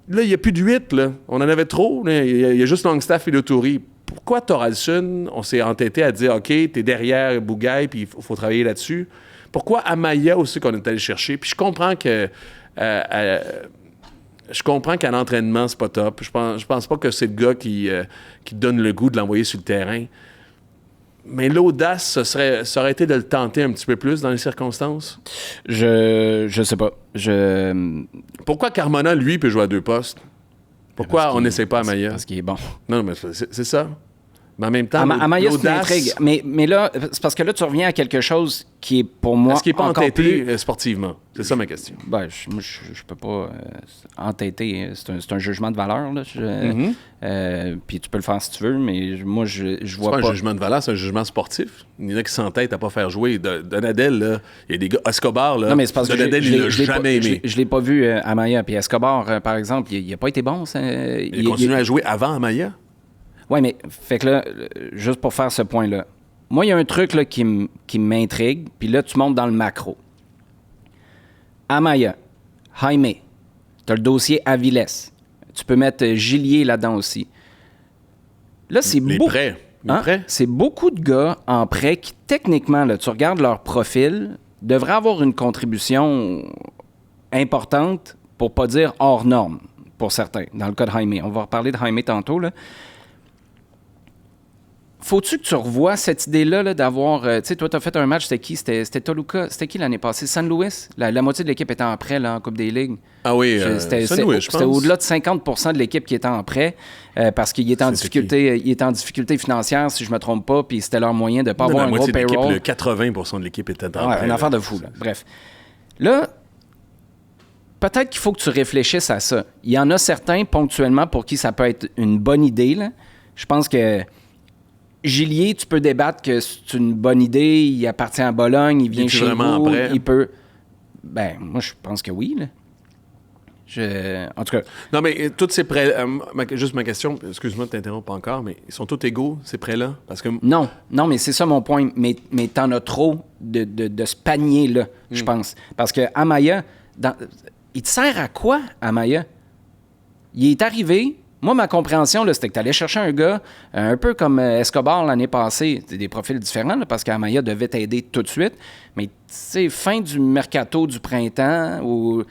Là, il n'y a plus de 8, là. On en avait trop. Il y a juste Longstaff et Le Toury. Pourquoi Thoralson, on s'est entêté à dire « OK, t'es derrière Bougaille, puis il faut travailler là-dessus. » Pourquoi Amaya aussi qu'on est allé chercher? Puis je comprends que... je comprends qu'à l'entraînement, c'est pas top. Je pense pas que c'est le gars qui donne le goût de l'envoyer sur le terrain. Mais l'audace, ça aurait été de le tenter un petit peu plus dans les circonstances? Je sais pas. Pourquoi Carmona, lui, peut jouer à 2 postes? Pourquoi on n'essaie pas Amaya? Parce qu'il est bon. Non, mais c'est ça. Mais en même temps, Amaya, c'est une intrigue. Mais là, c'est parce que là, tu reviens à quelque chose qui est pour moi. Est-ce qu'il n'est pas encore entêté plus... sportivement? C'est ça ma question. Ben, je peux pas entêter. C'est un jugement de valeur. Là. Puis tu peux le faire si tu veux, mais moi, je vois pas. C'est pas un jugement de valeur, c'est un jugement sportif. Il y en a qui s'entêtent à pas faire jouer. Donadel, là, il y a des gars. Escobar, là. Non, mais c'est parce que Donadel, il l'a jamais aimé. Je l'ai pas vu, Amaya. Puis Escobar, par exemple, il a pas été bon. Il continue à jouer avant Amaya? Oui, mais fait que là, juste pour faire ce point-là, moi, il y a un truc là, qui m'intrigue, puis là, tu montes dans le macro. Amaya, Jaime, tu as le dossier Aviles. Tu peux mettre Gillier là-dedans aussi. Là, c'est beaucoup. Prêts. C'est beaucoup de gars en prêt qui, techniquement, là, tu regardes leur profil, devraient avoir une contribution importante, pour pas dire hors norme, pour certains, dans le cas de Jaime. On va reparler de Jaime tantôt, là. Faut-tu que tu revoies cette idée-là là, d'avoir... tu sais, toi, tu as fait un match, c'était qui? C'était Toluca. C'était qui l'année passée? San Luis? La moitié de l'équipe était en prêt là, en Coupe des Ligues. Ah oui, San Luis, je pense. C'était au-delà de 50% de l'équipe qui était en prêt parce qu'il était en difficulté. Il était en difficulté financière, si je me trompe pas, puis c'était leur moyen de ne pas avoir un gros payroll. Le 80% de l'équipe était en prêt. Une affaire de fou, là. Bref. Là, peut-être qu'il faut que tu réfléchisses à ça. Il y en a certains, ponctuellement, pour qui ça peut être une bonne idée. Là. Je pense que Gillier, tu peux débattre que c'est une bonne idée, il appartient à Bologne, il vient chez vous, il peut... Ben, moi, je pense que oui, là. En tout cas... Non, mais tous ces prêts... juste ma question, excuse-moi de t'interrompre encore, mais ils sont tous égaux, ces prêts-là? Parce que... Non, mais c'est ça mon point. Mais t'en as trop de ce panier-là, je pense. Parce que Amaya, il te sert à quoi, Amaya? Il est arrivé, Moi, ma compréhension, là, c'était que tu allais chercher un gars, un peu comme Escobar l'année passée. C'est des profils différents, là, parce qu'Amaya devait t'aider tout de suite. Mais, tu sais, fin du mercato du printemps, ou...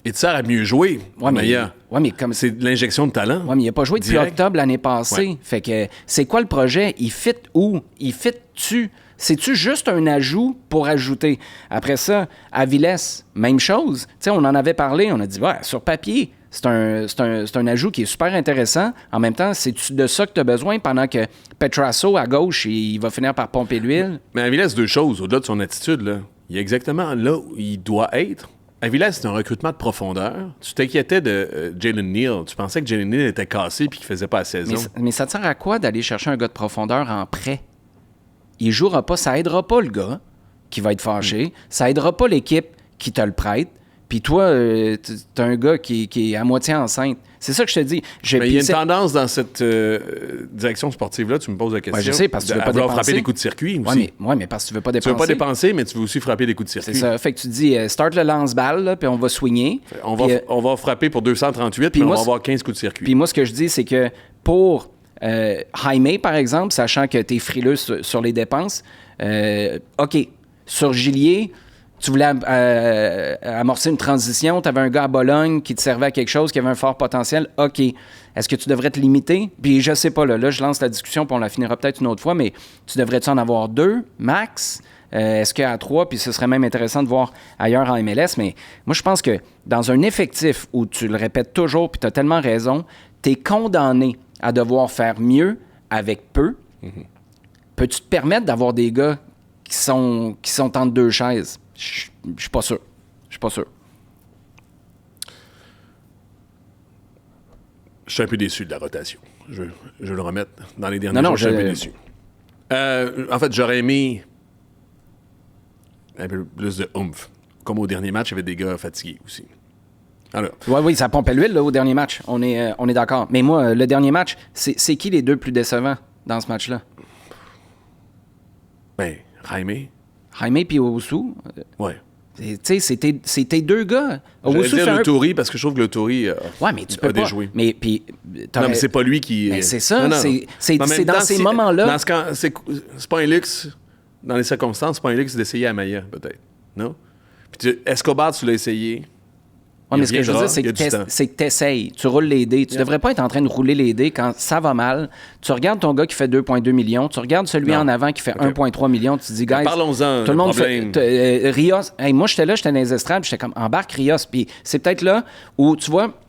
Il te sert à mieux jouer, Amaya. Mais comme... C'est de l'injection de talent. Oui, mais il n'a pas joué depuis octobre l'année passée. Ouais. Fait que, c'est quoi le projet? Il fit où? Il fit-tu? C'est-tu juste un ajout pour ajouter? Après ça, Aviles, même chose. Tu sais, on en avait parlé, on a dit, ouais, sur papier, c'est un ajout qui est super intéressant. En même temps, c'est de ça que tu as besoin pendant que Petrasso, à gauche, il va finir par pomper l'huile? Mais Aviles, deux choses. Au-delà de son attitude, là, il est exactement là où il doit être. Aviles, c'est un recrutement de profondeur. Tu t'inquiétais de Jalen Neal. Tu pensais que Jalen Neal était cassé puis qu'il faisait pas la saison. Mais ça te sert à quoi d'aller chercher un gars de profondeur en prêt? Il jouera pas, ça aidera pas le gars qui va être fâché, ça aidera pas l'équipe qui te le prête, puis toi, t'as un gars qui est à moitié enceinte. C'est ça que je te dis. Mais il y a une tendance dans cette direction sportive-là, tu me poses la question. Ouais, je sais, parce que tu veux pas vouloir dépenser. frapper des coups de circuit aussi. Oui, mais parce que tu veux pas dépenser. Tu veux pas dépenser, mais tu veux aussi frapper des coups de circuit. C'est ça. Fait que tu dis, start le lance-balle, là, puis on va swinguer. On va frapper pour 238, puis on va avoir 15 coups de circuit. Puis moi, ce que je dis, c'est que pour Jaime, par exemple, sachant que tu es frileux sur les dépenses, OK, sur Gillier, tu voulais amorcer une transition, tu avais un gars à Bologne qui te servait à quelque chose, qui avait un fort potentiel, OK. Est-ce que tu devrais te limiter? Puis je sais pas, là je lance la discussion, puis on la finira peut-être une autre fois, mais tu devrais-tu en avoir 2, max? Est-ce qu'à 3, puis ce serait même intéressant de voir ailleurs en MLS, mais moi, je pense que dans un effectif où tu le répètes toujours, puis tu as tellement raison, tu es condamné à devoir faire mieux avec peu. Mm-hmm. Peux-tu te permettre d'avoir des gars qui sont entre deux chaises? Je suis pas sûr. Je suis pas sûr. Je suis un peu déçu de la rotation. Je vais le remettre dans les derniers jours. Je suis un peu déçu. En fait, j'aurais aimé un peu plus de oomph. Comme au dernier match, il y avait des gars fatigués aussi. Oui, ça pompait l'huile là, au dernier match. On est d'accord. Mais moi, le dernier match, c'est qui les deux plus décevants dans ce match-là? Ben, Jaime puis Owusu. Ouais. Tu sais, c'était deux gars. J'allais dire Lotori parce que je trouve que Lotori mais tu peux a pas. déjoué. Mais puis non, mais c'est pas lui qui... Mais c'est ça. Non. C'est dans ces moments-là... Dans ce cas, c'est pas un luxe, dans les circonstances, c'est pas un luxe d'essayer à Amaya, peut-être. Non? Puis Escobar, tu l'as essayé... Oui, mais ce que je veux dire, c'est que tu essayes. Tu roules les dés. Tu devrais pas être en train de rouler les dés quand ça va mal. Tu regardes ton gars qui fait 2,2 millions. Tu regardes celui en avant qui fait 1,3 million. Tu te dis, guys, parlons-en. Tout le monde fait. Rios. Hey, moi, j'étais dans les estrades. J'étais comme, embarque Rios. Puis c'est peut-être là où, tu vois,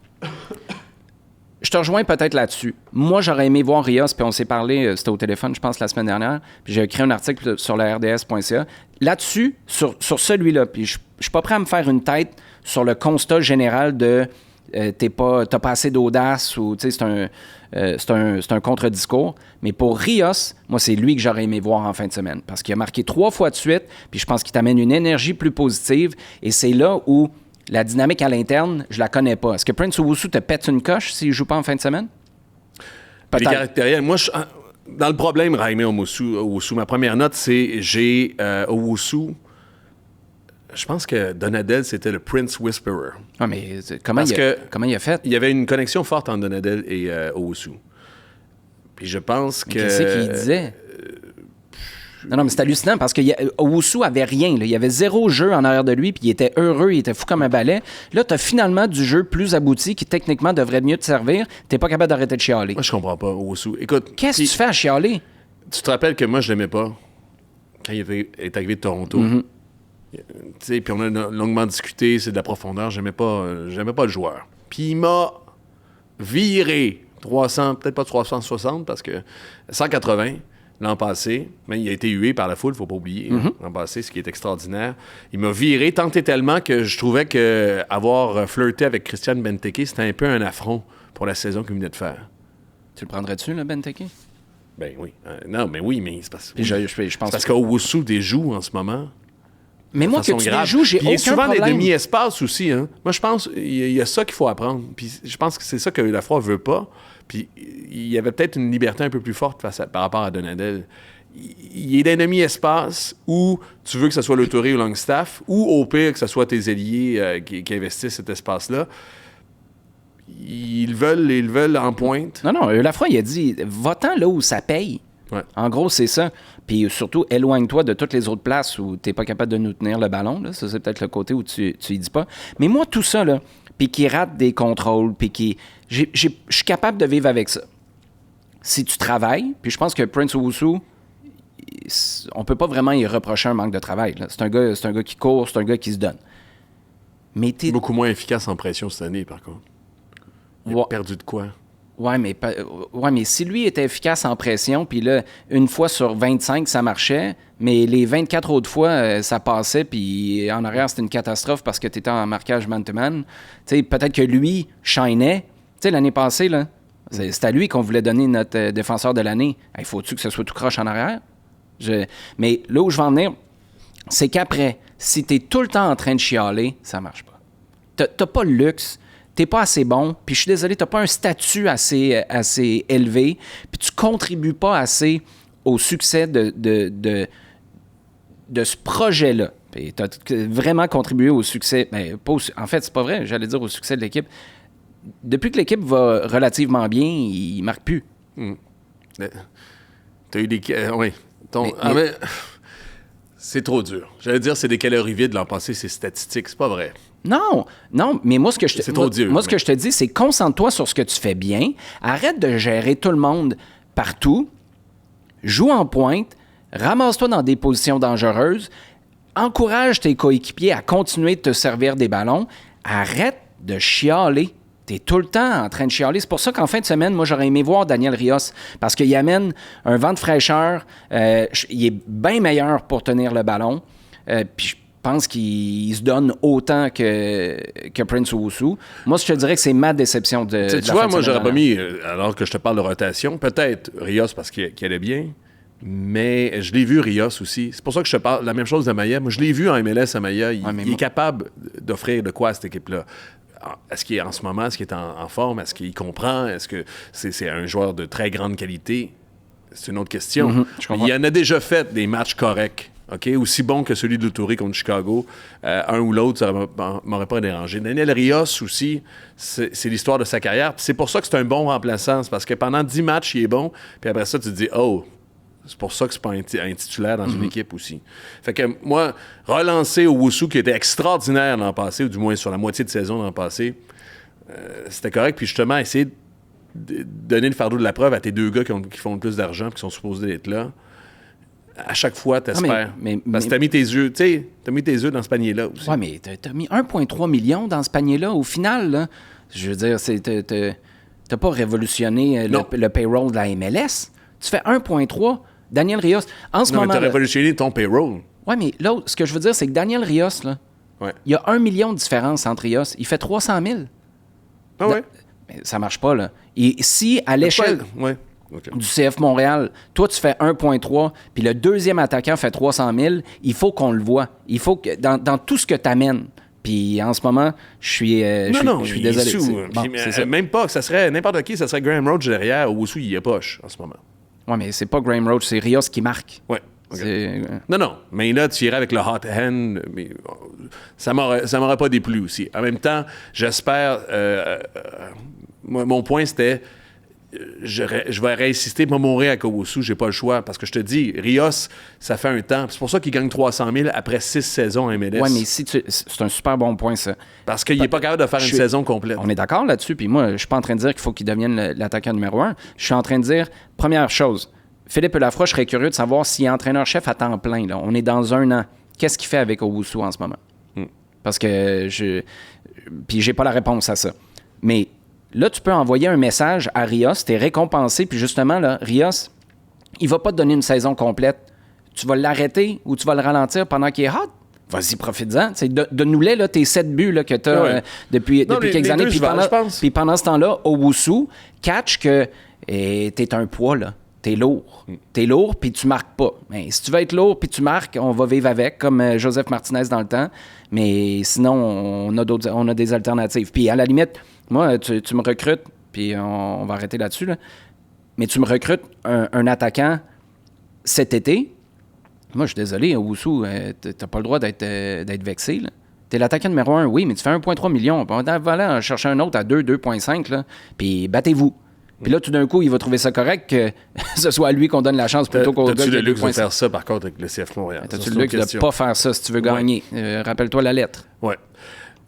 je te rejoins peut-être là-dessus. Moi, j'aurais aimé voir Rios. Puis on s'est parlé, c'était au téléphone, je pense, la semaine dernière. Puis j'ai écrit un article sur la RDS.ca. Là-dessus, sur celui-là. Puis je suis pas prêt à me faire une tête sur le constat général de t'as pas assez d'audace ou c'est un contre-discours. Mais pour Rios, moi, c'est lui que j'aurais aimé voir en fin de semaine parce qu'il a marqué 3 fois de suite, puis je pense qu'il t'amène une énergie plus positive et c'est là où la dynamique à l'interne, je la connais pas. Est-ce que Prince Owusu te pète une coche s'il joue pas en fin de semaine? Les caractériels, moi, dans le problème, Jaime Owusu, ma première note, c'est Owusu. Je pense que Donadel, c'était le Prince Whisperer. Ah, mais comment il a fait? Il y avait une connexion forte entre Donadel et Owusu. Puis je pense que... Qu'est-ce qu'il disait? Non, mais c'est hallucinant parce que Owusu avait rien. Là. Il y avait 0 jeu en arrière de lui, puis il était heureux, il était fou comme un balai. Là, tu as finalement du jeu plus abouti qui, techniquement, devrait mieux te servir. Tu n'es pas capable d'arrêter de chialer. Moi, je comprends pas, Owusu. Écoute... Qu'est-ce que tu fais à chialer? Tu te rappelles que moi, je l'aimais pas quand il est arrivé de Toronto. Mm-hmm. Puis on a longuement discuté, c'est de la profondeur. J'aimais pas le joueur. Puis il m'a viré 300, peut-être pas 360, parce que 180 l'an passé, mais il a été hué par la foule, faut pas oublier, l'an passé, ce qui est extraordinaire. Il m'a viré tant et tellement que je trouvais qu'avoir flirté avec Christian Benteke, c'était un peu un affront pour la saison qu'il venait de faire. Tu le prendrais-tu, là, Benteke? Ben oui. Non, mais oui, mais c'est parce que... Je pense parce qu'Owusu déjoue en ce moment... Mais moi, que tu déjoues, j'ai aucun problème. Il y a souvent des demi-espaces aussi. Hein? Moi, je pense qu'il y a ça qu'il faut apprendre. Puis je pense que c'est ça que Lafroy veut pas. Puis il y avait peut-être une liberté un peu plus forte par rapport à Donadel. Il y a des demi-espaces où tu veux que ce soit l'autorité ou Longstaff, ou au pire que ce soit tes ailiers qui investissent cet espace-là. ils veulent en pointe. Non, Lafroy, il a dit, va-t'en là où ça paye. Ouais. En gros, c'est ça. Puis surtout, éloigne-toi de toutes les autres places où tu n'es pas capable de nous tenir le ballon. Là. Ça, c'est peut-être le côté où tu y dis pas. Mais moi, tout ça, là, puis qui rate des contrôles, puis qui... Je suis capable de vivre avec ça. Si tu travailles, puis je pense que Prince Owusu, on peut pas vraiment y reprocher un manque de travail. Là. C'est un gars qui court, c'est un gars qui se donne. Mais t'es... Beaucoup moins efficace en pression cette année, par contre. Il a perdu de quoi? Ouais, mais si lui était efficace en pression, puis là, une fois sur 25, ça marchait, mais les 24 autres fois, ça passait, puis en arrière, c'était une catastrophe parce que tu étais en marquage man-to-man. Tu sais, peut-être que lui shinait. Tu sais, l'année passée, là, c'est à lui qu'on voulait donner notre défenseur de l'année. Il faut-tu que ce soit tout croche en arrière? Mais là où je vais en venir, c'est qu'après, si tu es tout le temps en train de chialer, ça marche pas. T'as pas le luxe. T'es pas assez bon, puis je suis désolé, t'as pas un statut assez élevé, puis tu contribues pas assez au succès de ce projet-là. Puis t'as vraiment contribué au succès, en fait, c'est pas vrai, j'allais dire au succès de l'équipe. Depuis que l'équipe va relativement bien, il marque plus. T'as eu des... oui. C'est trop dur. J'allais dire, c'est des calories vides l'an passé, c'est statistique, c'est pas vrai. Non, mais moi, ce que je te dis, c'est concentre-toi sur ce que tu fais bien. Arrête de gérer tout le monde partout. Joue en pointe. Ramasse-toi dans des positions dangereuses. Encourage tes coéquipiers à continuer de te servir des ballons. Arrête de chialer. T'es tout le temps en train de chialer. C'est pour ça qu'en fin de semaine, moi, j'aurais aimé voir Daniel Rios parce qu'il amène un vent de fraîcheur. Il est bien meilleur pour tenir le ballon. Puis je pense qu'il se donne autant que Prince Owusu. Moi, je te dirais que c'est ma déception de tu vois, moi, j'aurais pas mis, alors que je te parle de rotation, peut-être Rios parce qu'il allait bien, mais je l'ai vu Rios aussi. C'est pour ça que je te parle la même chose de Maillet. Moi, je l'ai vu en MLS à Maillet. Il est capable d'offrir de quoi à cette équipe-là. Est-ce qu'il est en ce moment, est-ce qu'il est en forme? Est-ce qu'il comprend? Est-ce que c'est un joueur de très grande qualité? C'est une autre question. Il en a déjà fait des matchs corrects. Okay? Aussi bon que celui de l'Autoré contre Chicago. Un ou l'autre, ça m'aurait pas dérangé. Daniel Rios aussi, c'est l'histoire de sa carrière. Puis c'est pour ça que c'est un bon remplaçant. C'est parce que pendant 10 matchs, il est bon. Puis après ça, tu te dis, c'est pour ça que c'est pas un titulaire dans une équipe aussi. Fait que moi, relancer Owusu, qui était extraordinaire l'an passé, ou du moins sur la moitié de saison l'an passé, c'était correct. Puis justement, essayer de donner le fardeau de la preuve à tes deux gars qui font le plus d'argent et qui sont supposés être là. À chaque fois, t'espères. Parce que t'as mis tes yeux, dans ce panier-là aussi. Ouais, mais t'as mis 1,3 million dans ce panier-là. Au final, là, je veux dire, t'as pas révolutionné le payroll de la MLS. Tu fais 1,3. Daniel Rios, en ce moment... mais t'as révolutionné ton payroll. Ouais, mais là, ce que je veux dire, c'est que Daniel Rios, là, il y a 1 million de différence entre Rios. Il fait 300 000. Ah ouais? Mais ça marche pas, là. Et si, à l'échelle... du CF Montréal, toi, tu fais 1,3, puis le deuxième attaquant fait 300 000, il faut qu'on le voit. Il faut que, dans tout ce que tu amènes, puis en ce moment, je suis désolé. Même pas, ça serait n'importe qui, ça serait Graham Roach derrière, ou aussi il y a poche en ce moment. Oui, mais c'est pas Graham Roach, c'est Rios qui marque. Oui. Okay. Non, mais là, tu irais avec le hot hand, mais ça m'aurait pas déplu aussi. En même temps, j'espère... mon point, c'était... Je vais réinsister, pas mourir à Owusu, j'ai pas le choix. Parce que je te dis, Rios, ça fait un temps. C'est pour ça qu'il gagne 300 000 après 6 saisons à MLS. Oui, mais c'est un super bon point, ça. Parce qu'il n'est pas capable de faire une saison complète. On est d'accord là-dessus. Puis moi, je suis pas en train de dire qu'il faut qu'il devienne l'attaquant numéro 1. Je suis en train de dire, première chose, Philippe Lafroy, je serais curieux de savoir s'il est entraîneur-chef à temps plein. Là. On est dans 1 an. Qu'est-ce qu'il fait avec Owusu en ce moment? Parce que puis j'ai pas la réponse à ça. Mais... là, tu peux envoyer un message à Rios, t'es récompensé, puis justement, là, Rios, il va pas te donner une saison complète. Tu vas l'arrêter ou tu vas le ralentir pendant qu'il est hot. Vas-y, profites-en. Donne-nous-les, là, tes 7 buts là, que tu as depuis quelques années. Puis pendant ce temps-là, Owusu, catch que t'es un poids, là. T'es lourd. T'es lourd, puis tu marques pas. Mais si tu veux être lourd, puis tu marques, on va vivre avec, comme Joseph Martinez dans le temps. Mais sinon, on a des alternatives. Puis à la limite... moi, tu me recrutes, puis on va arrêter là-dessus, là. Mais tu me recrutes un attaquant cet été. Moi, je suis désolé, Owusu, t'as pas le droit d'être vexé, là. T'es l'attaquant numéro 1, oui, mais tu fais 1,3 million. Voilà, chercher un autre à 2,5, là, puis battez-vous. Puis là, tout d'un coup, il va trouver ça correct que ce soit à lui qu'on donne la chance plutôt qu'au gars qui a 2,5. T'as-tu le luxe de faire ça, par contre, avec le CF Montréal? T'as-tu le luxe de ne pas faire ça si tu veux gagner? Rappelle-toi la lettre. Oui.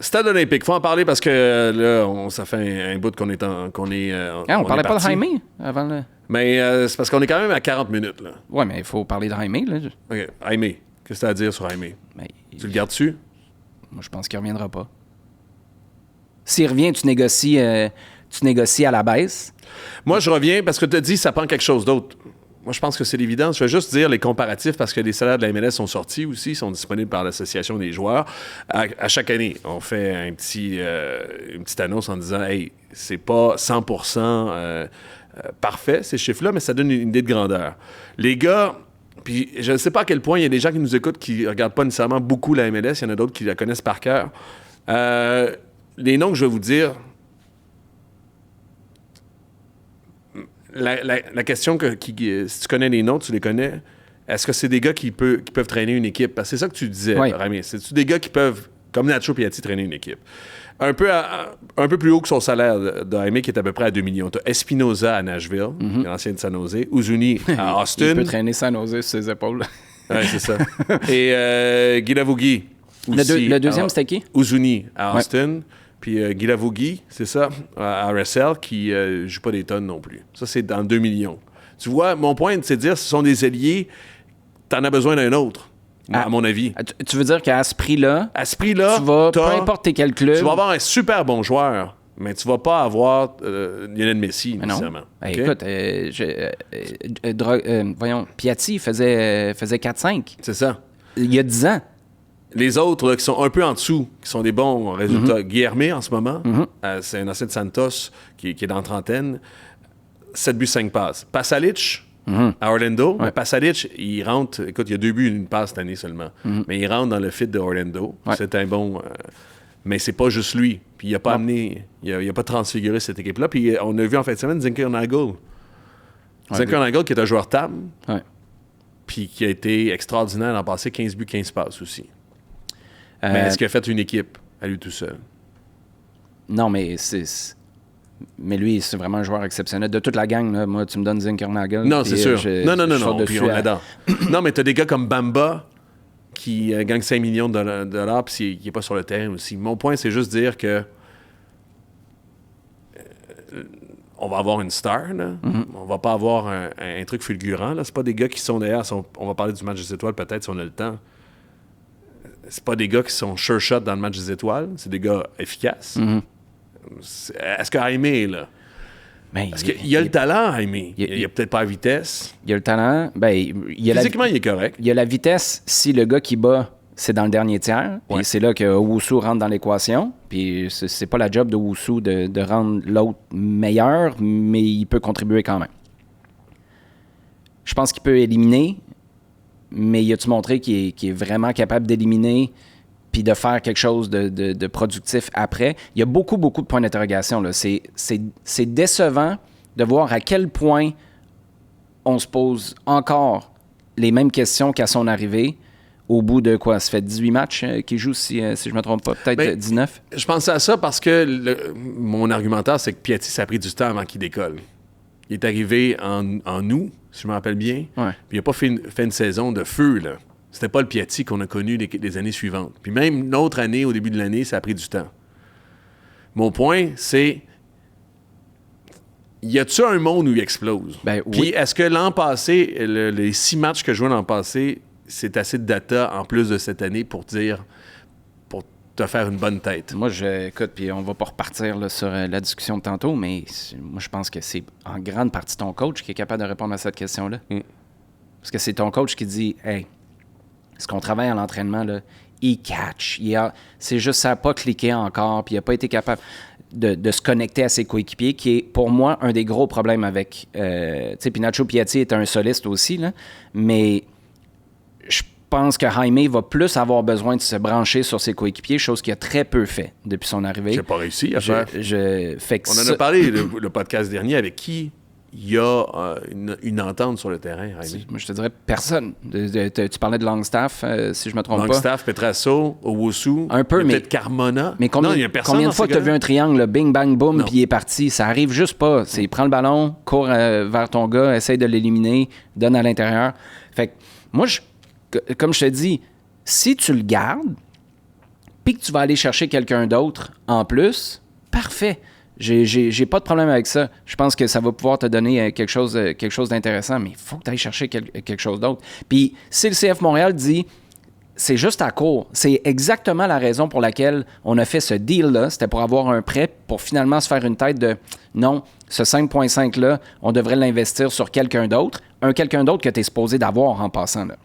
Stade olympique, faut en parler parce que là, ça fait un bout qu'on est on parlait pas de Jaime avant le... Mais c'est parce qu'on est quand même à 40 minutes, là. Ouais, mais il faut parler de Jaime, là. OK. Jaime, qu'est-ce que t'as à dire sur Jaime? Mais, tu le gardes-tu? Moi, je pense qu'il reviendra pas. S'il revient, tu négocies à la baisse. Moi, je reviens parce que tu as dit que ça prend quelque chose d'autre. Moi, je pense que c'est l'évidence. Je vais juste dire les comparatifs parce que les salaires de la MLS sont sortis aussi, sont disponibles par l'Association des joueurs. À chaque année, on fait une petite annonce en disant « Hey, c'est pas 100% parfait, ces chiffres-là, mais ça donne une idée de grandeur. » Les gars, puis je ne sais pas à quel point il y a des gens qui nous écoutent qui ne regardent pas nécessairement beaucoup la MLS. Il y en a d'autres qui la connaissent par cœur. Les noms que je vais vous dire... La question si tu connais les noms, tu les connais, est-ce que c'est des gars qui peuvent traîner une équipe? Parce que c'est ça que tu disais, Rami. C'est-tu des gars qui peuvent, comme Nacho Piatti, traîner une équipe? Un peu plus haut que son salaire de Jaime, qui est à peu près à 2 millions. Tu as Espinoza à Nashville, l'ancien de San Jose. Uzuni à Austin. Il peut traîner San Jose sur ses épaules. Oui, c'est ça. Et Guilavogui aussi. Le deuxième, c'était qui? Uzuni à Austin. Puis Guilavogui, c'est ça, à RSL, qui joue pas des tonnes non plus. Ça, c'est dans 2 millions. Tu vois, mon point, c'est de dire, ce sont des ailiers, t'en as besoin d'un autre, à mon avis. Tu veux dire qu'à ce prix-là, tu vas, peu importe tes quels clubs... Tu vas avoir un super bon joueur, mais tu vas pas avoir Lionel Messi, nécessairement. Okay? Écoute, voyons, Piatti faisait 4-5. C'est ça. Il y a 10 ans. Les autres là, qui sont un peu en dessous, qui sont des bons résultats. Guilherme, en ce moment, c'est un ancien de Santos qui est dans la trentaine. 7 buts, 5 passes. Pasalic, à Orlando. Ouais. Pasalic, il rentre... Écoute, il y a 2 buts et 1 passe cette année seulement. Mais il rentre dans le fit de Orlando. Ouais. C'est un bon... mais c'est pas juste lui. Puis il n'a pas amené... Il a pas transfiguré cette équipe-là. Puis on a vu en fin de semaine Zinker Nagel. Zinker Nagel, qui est un joueur TAM. Ouais. Puis qui a été extraordinaire l'an passé. 15 buts, 15 passes aussi. Mais est-ce qu'il a fait une équipe à lui tout seul? Non, mais mais lui, c'est vraiment un joueur exceptionnel. De toute la gang, là, moi, tu me donnes Zinkernagel. Non, c'est sûr. Non. Puis on adore. Non, mais t'as des gars comme Bamba qui gagnent 5 millions de dollars puis qui n'est pas sur le terrain aussi. Mon point, c'est juste dire que on va avoir une star, là. On va pas avoir un truc fulgurant, là. C'est pas des gars qui sont d'ailleurs... On va parler du match des étoiles peut-être si on a le temps. C'est pas des gars qui sont sure shot dans le match des étoiles. C'est des gars efficaces. Est-ce que Jaime est là? Parce qu'il a le talent, Jaime. Il a peut-être pas la vitesse. Il a le talent. Physiquement, il est correct. Il a la vitesse si le gars qui bat, c'est dans le dernier tiers. Puis c'est là que Owusu rentre dans l'équation. Puis c'est pas la job de Owusu de rendre l'autre meilleur, mais il peut contribuer quand même. Je pense qu'il peut éliminer. Mais y a-tu montré qu'il est vraiment capable d'éliminer puis de faire quelque chose de productif après? Il y a beaucoup de points d'interrogation, là. C'est décevant de voir à quel point on se pose encore les mêmes questions qu'à son arrivée au bout de quoi? Ça fait 18 matchs qu'il joue, si je ne me trompe pas, peut-être 19? Je pensais à ça parce que mon argumentaire, c'est que Piatti, ça a pris du temps avant qu'il décolle. Il est arrivé en août, si je me rappelle bien. Ouais. Puis il n'a pas fait une saison de feu, là. C'était pas le Piatti qu'on a connu les années suivantes. Puis même l'autre année, au début de l'année, ça a pris du temps. Mon point, c'est... Y a-tu un monde où il explose? Oui. Puis est-ce que l'an passé, les 6 matchs que je jouais l'an passé, c'est assez de data en plus de cette année pour te faire une bonne tête? Moi, écoute, puis on va pas repartir là, sur la discussion de tantôt, mais moi, je pense que c'est en grande partie ton coach qui est capable de répondre à cette question-là. Parce que c'est ton coach qui dit « Hey, est-ce qu'on travaille à l'entraînement, là? Il catch. C'est juste ça n'a pas cliqué encore, puis il n'a pas été capable de se connecter à ses coéquipiers, qui est, pour moi, un des gros problèmes avec... tu sais, puis Nacho Piatti est un soliste aussi, là, mais je pense que Jaime va plus avoir besoin de se brancher sur ses coéquipiers, chose qu'il a très peu fait depuis son arrivée. J'ai pas réussi à faire. On en a parlé le podcast dernier avec qui? il y a une entente sur le terrain, Jaime. Moi, je te dirais personne. Tu parlais de Longstaff, si je me trompe pas. Longstaff, Petrasso, Owusu, Un peu, mais... peut-être Carmona. Mais combien, non, il y a personne combien de dans fois ces tu as vu gars-là? un triangle, là, bing, bang, boum, Non. puis il est parti? Ça arrive juste pas. C'est prends le ballon, cours vers ton gars, essaye de l'éliminer, donne à l'intérieur. Fait que moi, comme je te dis, si tu le gardes, puis que tu vas aller chercher quelqu'un d'autre en plus, parfait. J'ai pas de problème avec ça. Je pense que ça va pouvoir te donner quelque chose d'intéressant, mais il faut que tu ailles chercher quelque chose d'autre. Puis si le CF Montréal dit c'est juste à court, c'est exactement la raison pour laquelle on a fait ce deal-là, c'était pour avoir un prêt pour finalement se faire une tête de non, ce 5,5-là, on devrait l'investir sur quelqu'un d'autre, un quelqu'un d'autre que tu es supposé d'avoir en passant là.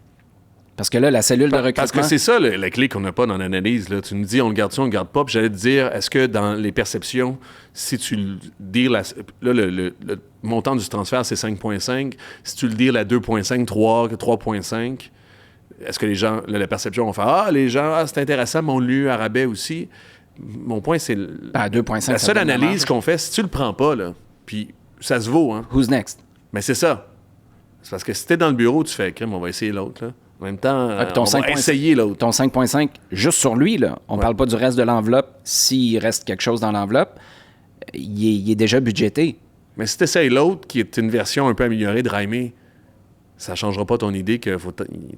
Parce que là, la cellule de recrutement... Parce que c'est ça la clé qu'on n'a pas dans l'analyse. Là. Tu nous dis on le garde-tu, on le garde pas. Puis j'allais te dire, est-ce que dans les perceptions, si tu le deals... le montant du transfert, c'est 5,5. Si tu le deals à 2,5, 3, 3,5, est-ce que les gens... Là, la perception vont faire « Ah, les gens, c'est intéressant, mais on l'a eu à rabais aussi. » Mon point, c'est... À 2,5, la seule ça donne la analyse marge. qu'on fait, si tu le prends pas, là, puis ça se vaut, hein. Who's next? Mais c'est ça. C'est parce que si t'es dans le bureau, tu fais « Crème, on va essayer l'autre, là. » En même temps, Ah, puis ton on va 5,5 essayer l'autre. Ton 5,5, juste sur lui, là. On parle pas du reste de l'enveloppe. S'il reste quelque chose dans l'enveloppe, il est déjà budgété. Mais si tu essayes l'autre, qui est une version un peu améliorée de Jaime, ça ne changera pas ton idée que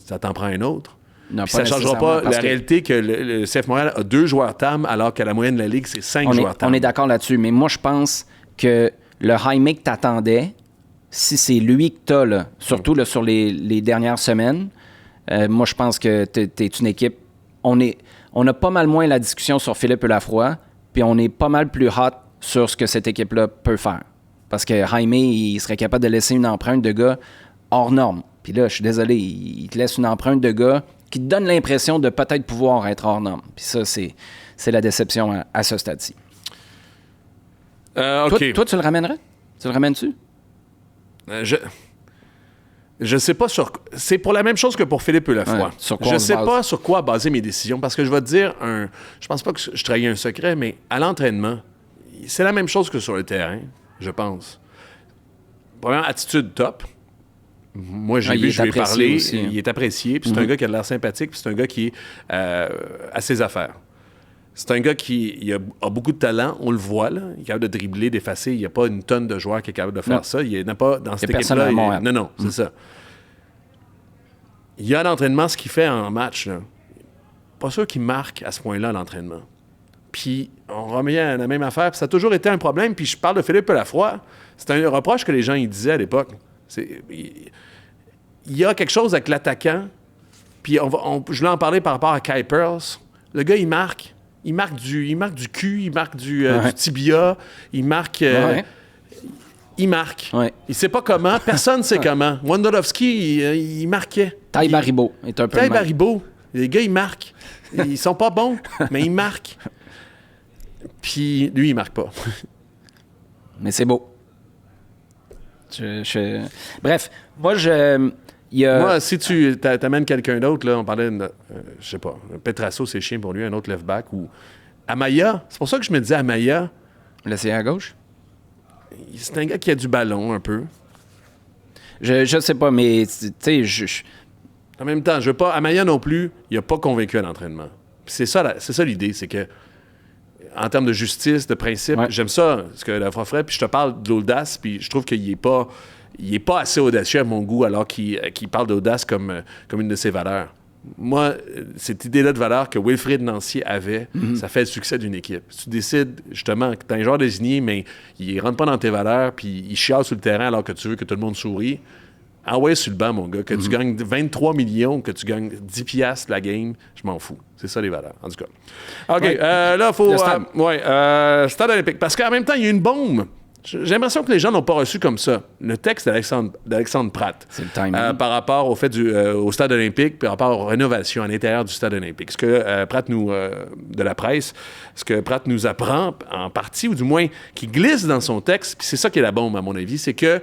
ça t'en prend un autre. Non, Puis ça ne changera pas la réalité que le CF Montréal a 2 joueurs TAM, alors qu'à la moyenne de la Ligue, c'est 5 joueurs TAM. On est d'accord là-dessus, mais moi, je pense que le Jaime que t'attendais, si c'est lui que t'as, là, surtout là, sur les dernières semaines, moi, je pense que t'es une équipe... On a pas mal moins la discussion sur Philippe Lafroy, puis on est pas mal plus hot sur ce que cette équipe-là peut faire. Parce que Jaime, il serait capable de laisser une empreinte de gars hors norme. Puis là, je suis désolé, il te laisse une empreinte de gars qui te donne l'impression de peut-être pouvoir être hors norme. Puis ça, c'est la déception à ce stade-ci. OK. Toi, tu le ramènerais? Tu le ramènes-tu? Je sais pas sur... C'est pour la même chose que pour Philippe Lafroy. Ouais, sur quoi Je on se sais base? pas sur quoi baser mes décisions, parce que je vais te dire je pense pas que je trahis un secret, mais à l'entraînement, c'est la même chose que sur le terrain, je pense. Premièrement, attitude top. Moi, j'ai vu, je lui ai parlé. Aussi, hein. Il est apprécié. Puis c'est un gars qui a l'air sympathique. Puis c'est un gars qui est à ses affaires. C'est un gars qui a beaucoup de talent. On le voit, là. Il est capable de dribbler, d'effacer. Il n'y a pas une tonne de joueurs qui est capable de faire ça. Il n'y en a pas dans cette personne équipe-là. à Montréal. Non, c'est ça. Il y a l'entraînement, ce qu'il fait en match, là. Pas sûr qu'il marque à ce point-là, l'entraînement. Puis on remet à la même affaire. Puis ça a toujours été un problème. Puis je parle de Philippe Lafroy. C'est un reproche que les gens ils disaient à l'époque. Il y a quelque chose avec l'attaquant. Puis je voulais en parler par rapport à Kai Pearls. Le gars, il marque. Il marque du cul, il marque du tibia, il marque... Il marque. Ouais. Il sait pas comment. Personne ne sait comment. Wondolowski, il marquait. Ty Baribeau est un peu Ty le même. Baribeau. Les gars, ils marquent. Ils sont pas bons, mais ils marquent. Puis lui, il marque pas. Mais c'est beau. Bref, moi, Moi, si tu t'amènes quelqu'un d'autre, là, on parlait de, je sais pas, Petrasso, c'est chien pour lui, un autre left-back, ou Amaya. C'est pour ça que je me disais Amaya. L'essayer à gauche? C'est un gars qui a du ballon, un peu. Je sais pas, mais tu sais, En même temps, je veux pas... Amaya non plus, il a pas convaincu à l'entraînement. Puis c'est ça l'idée, c'est que en termes de justice, de principe, j'aime ça, ce que Lafroy ferait, puis je te parle de l'audace, puis je trouve qu'il est pas assez audacieux à mon goût, alors qu'il parle d'audace comme une de ses valeurs. Moi, cette idée-là de valeur que Wilfrid Nancy avait, ça fait le succès d'une équipe. Si tu décides, justement, que tu as un joueur désigné, mais il rentre pas dans tes valeurs, puis il chiale sur le terrain alors que tu veux que tout le monde sourie, envoie sur le banc, mon gars. Que tu gagnes 23 millions, que tu gagnes 10 piastres la game, je m'en fous. C'est ça les valeurs, en tout cas. OK, là, il faut... Le stade. Stade olympique. Parce qu'en même temps, il y a une bombe. J'ai l'impression que les gens n'ont pas reçu comme ça le texte d'Alexandre Pratt. C'est le timing. Par rapport au fait au stade olympique, par rapport aux rénovations à l'intérieur du stade olympique. Ce que Pratt de la presse, ce que Pratt nous apprend en partie, ou du moins qui glisse dans son texte, puis c'est ça qui est la bombe, à mon avis, c'est que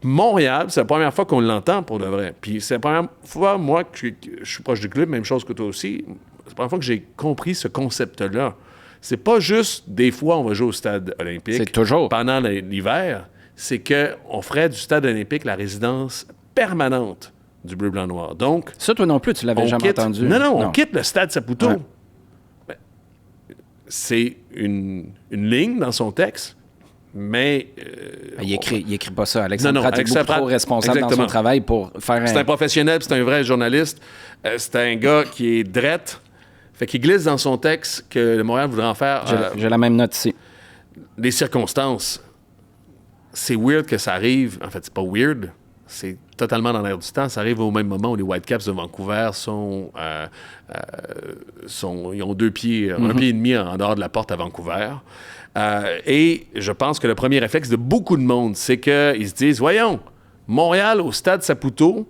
Montréal, c'est la première fois qu'on l'entend pour de vrai. Puis c'est la première fois, moi, que je suis proche du club, même chose que toi aussi, c'est la première fois que j'ai compris ce concept-là. C'est pas juste des fois on va jouer au stade olympique C'est toujours. pendant l'hiver. c'est qu'on ferait du stade olympique la résidence permanente du Bleu, Blanc, Noir. Donc, ça, toi non plus, tu l'avais jamais entendu. Non, on quitte le stade Saputo. Ouais. Ben, c'est une ligne dans son texte, mais... Il écrit pas ça. Alexandre Pratt est Alexandre beaucoup trop Pratt, responsable dans son travail pour faire C'est un professionnel, c'est un vrai journaliste. C'est un gars qui est drette. Fait qu'il glisse dans son texte que le Montréal voudrait en faire... J'ai la même note ici. Les circonstances, c'est weird que ça arrive. En fait, c'est pas weird. C'est totalement dans l'air du temps. Ça arrive au même moment où les Whitecaps de Vancouver ils ont 2 pieds, un pied et demi en dehors de la porte à Vancouver. Et je pense que le premier réflexe de beaucoup de monde, c'est qu'ils se disent, voyons, Montréal au stade Saputo,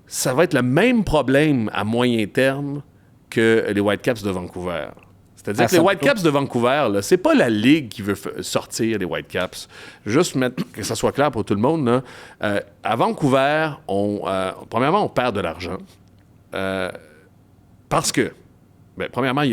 ça va être le même problème à moyen terme que les Whitecaps de Vancouver. C'est-à-dire que les Whitecaps de Vancouver, là, c'est pas la Ligue qui veut sortir les Whitecaps. Juste mettre que ça soit clair pour tout le monde. Là. À Vancouver, premièrement, on perd de l'argent. Parce que, premièrement,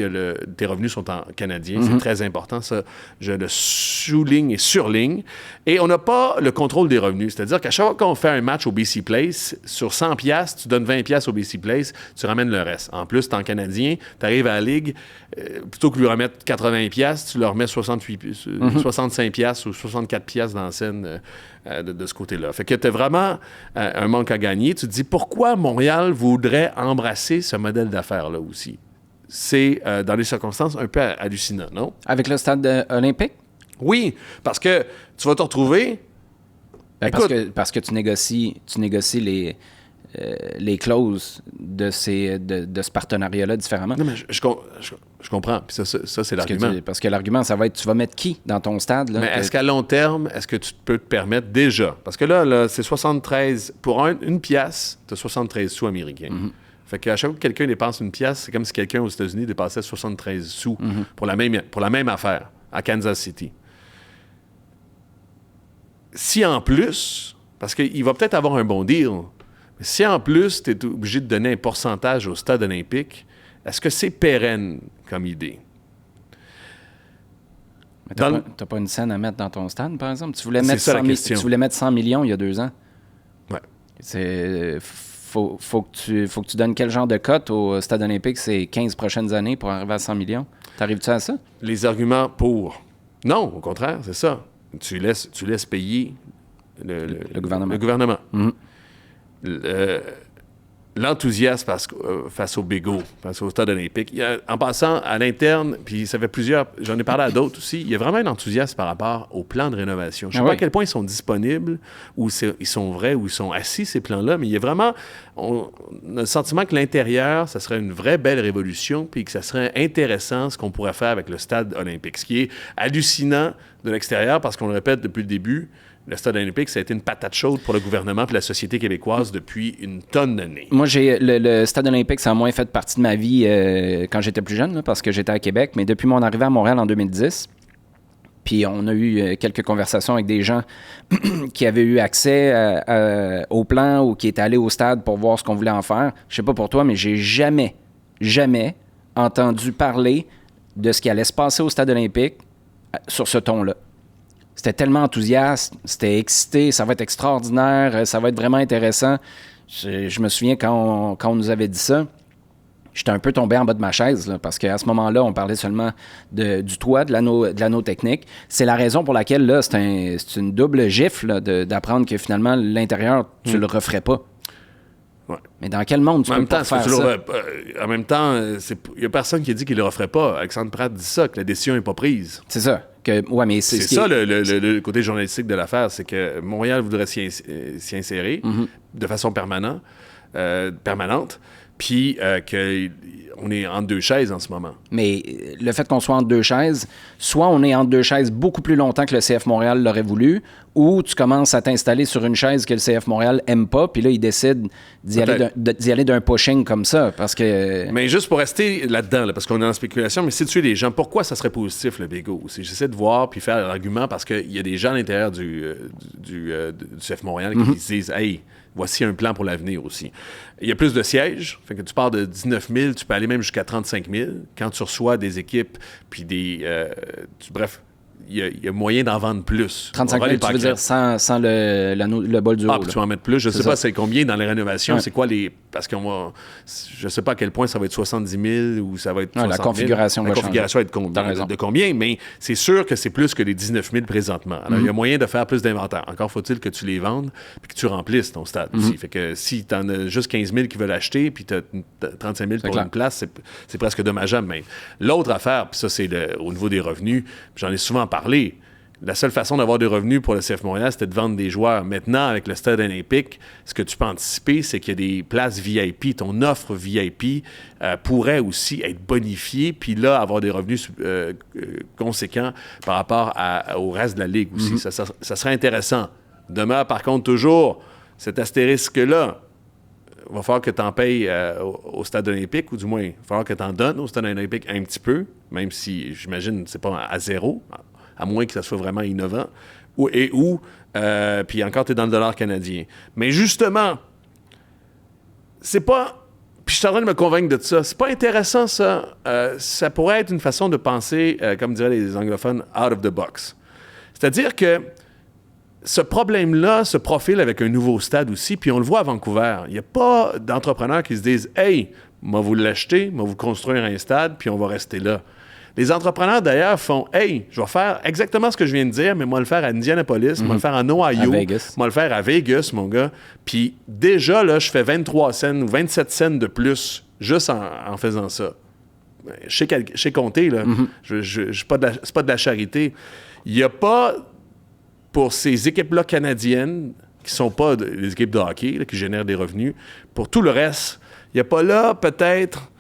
tes revenus sont en canadien. C'est très important. Ça, je le souligne et surligne. Et on n'a pas le contrôle des revenus. C'est-à-dire qu'à chaque fois qu'on fait un match au BC Place, sur $100, tu donnes 20$ au BC Place, tu ramènes le reste. En plus, tu es en canadien, tu arrives à la Ligue, plutôt que de lui remettre 80$, tu leur remets 65$ ou 64$ dans la scène de ce côté-là. Fait que tu as vraiment un manque à gagner. Tu te dis, pourquoi Montréal voudrait embrasser ce modèle d'affaires-là aussi? C'est, dans les circonstances, un peu hallucinant, non? Avec le stade olympique? Oui, parce que tu vas te retrouver... Parce que tu négocies les clauses de ce partenariat-là différemment. Non, mais je comprends. Puis ça c'est l'argument. Parce que l'argument, ça va être, tu vas mettre qui dans ton stade? Là, mais est-ce qu'à long terme, est-ce que tu peux te permettre déjà? Parce que là c'est 73... Pour une pièce, tu as 73 sous américains. Fait qu'à chaque fois que quelqu'un dépense une pièce, c'est comme si quelqu'un aux États-Unis dépassait 73 sous pour la même affaire à Kansas City. Si en plus, parce qu'il va peut-être avoir un bon deal, mais si en plus tu es obligé de donner un pourcentage au stade olympique, est-ce que c'est pérenne comme idée? Mais t'as pas une scène à mettre dans ton stade, par exemple? Tu voulais mettre 100 millions il y a 2 ans. Ouais. Faut que tu donnes quel genre de cote au stade olympique ces 15 prochaines années pour arriver à 100 millions? T'arrives-tu à ça? Les arguments pour... Non, au contraire, c'est ça. Tu laisses payer le gouvernement. L'enthousiasme face au Bégo, face au stade olympique. En passant à l'interne, puis ça fait j'en ai parlé à d'autres aussi, il y a vraiment un enthousiasme par rapport au plan de rénovation. Je ne sais pas à quel point ils sont disponibles, ou ils sont vrais, ou ils sont assis, ces plans-là, mais il y a vraiment on a le sentiment que l'intérieur, ça serait une vraie belle révolution, puis que ça serait intéressant ce qu'on pourrait faire avec le stade olympique. Ce qui est hallucinant de l'extérieur, parce qu'on le répète depuis le début, le stade olympique, ça a été une patate chaude pour le gouvernement et la société québécoise depuis une tonne d'années. Moi, le stade olympique, ça a moins fait partie de ma vie quand j'étais plus jeune, là, parce que j'étais à Québec. Mais depuis mon arrivée à Montréal en 2010, puis on a eu quelques conversations avec des gens qui avaient eu accès au plan ou qui étaient allés au stade pour voir ce qu'on voulait en faire. Je sais pas pour toi, mais j'ai jamais entendu parler de ce qui allait se passer au stade olympique sur ce ton-là. C'était tellement enthousiaste, c'était excité, ça va être extraordinaire, ça va être vraiment intéressant. Je me souviens quand on nous avait dit ça, j'étais un peu tombé en bas de ma chaise, là, parce qu'à ce moment-là, on parlait seulement du toit, de l'anneau technique. C'est la raison pour laquelle là, c'est une double gifle là, d'apprendre que finalement, l'intérieur, tu le referais pas. Ouais. Mais dans quel monde tu peux pas faire ça? En même temps, il n'y a personne qui a dit qu'il ne le referait pas. Alexandre Pratt dit ça, que la décision n'est pas prise. C'est ça. Mais c'est ça le côté journalistique de l'affaire, c'est que Montréal voudrait s'y insérer de façon permanente, puis qu'on est entre 2 chaises en ce moment. Mais le fait qu'on soit entre 2 chaises, soit on est entre 2 chaises beaucoup plus longtemps que le CF Montréal l'aurait voulu, ou tu commences à t'installer sur une chaise que le CF Montréal aime pas, puis là, il décide d'y aller d'un pushing comme ça, parce que... Mais juste pour rester là-dedans, parce qu'on est en spéculation, mais situer les gens, pourquoi ça serait positif, le Bégo? J'essaie de voir puis faire l'argument, parce qu'il y a des gens à l'intérieur du CF Montréal qui se disent « Hey, voici un plan pour l'avenir aussi. » Il y a plus de sièges, fait que tu pars de 19 000, tu peux aller même jusqu'à 35 000. Quand tu reçois des équipes, puis bref, il y a moyen d'en vendre plus. 35 000, tu veux dire sans le bol du haut. Puis tu vas en mettre plus. Je ne sais pas c'est combien dans les rénovations. Ouais. C'est quoi les... Parce qu'on va... Je ne sais pas à quel point ça va être 70 000 ou ça va être 60 000. La configuration va changer. La configuration va être de combien, mais c'est sûr que c'est plus que les 19 000 présentement. Alors, il y a moyen de faire plus d'inventaire. Encore faut-il que tu les vendes puis que tu remplisses ton stade aussi. Fait que si tu en as juste 15 000 qui veulent acheter puis tu as 35 000 pour une place, c'est presque dommageable même. L'autre affaire, puis ça, c'est au niveau des revenus, j'en ai souvent parlé. La seule façon d'avoir des revenus pour le CF Montréal, c'était de vendre des joueurs. Maintenant, avec le stade olympique, ce que tu peux anticiper, c'est qu'il y a des places VIP. Ton offre VIP pourrait aussi être bonifiée, puis là, avoir des revenus conséquents par rapport au reste de la Ligue aussi. Ça serait intéressant. Demeure, par contre, toujours cet astérisque-là. Il va falloir que tu en payes au stade olympique, ou du moins, il va falloir que tu en donnes au stade olympique un petit peu, même si, j'imagine, c'est pas à zéro, à moins que ça soit vraiment innovant, puis encore, tu es dans le dollar canadien. Mais justement, c'est pas... Puis je suis en train de me convaincre de ça. C'est pas intéressant, ça. Ça pourrait être une façon de penser, comme diraient les anglophones, out of the box. C'est-à-dire que ce problème-là se profile avec un nouveau stade aussi, puis on le voit à Vancouver. Il n'y a pas d'entrepreneurs qui se disent « Hey, moi vous l'acheter, moi vous construire un stade, puis on va rester là ». Les entrepreneurs, d'ailleurs, font « Hey, je vais faire exactement ce que je viens de dire, mais moi le faire à Indianapolis, moi le faire en Ohio, moi le faire à Vegas, mon gars. » Puis déjà, là, je fais 23 cents ou 27 cents de plus juste en faisant ça. Je sais compter, là. C'est pas de la charité. Il n'y a pas, pour ces équipes-là canadiennes, qui ne sont pas des équipes de hockey, là, qui génèrent des revenus, pour tout le reste, il n'y a pas là, peut-être...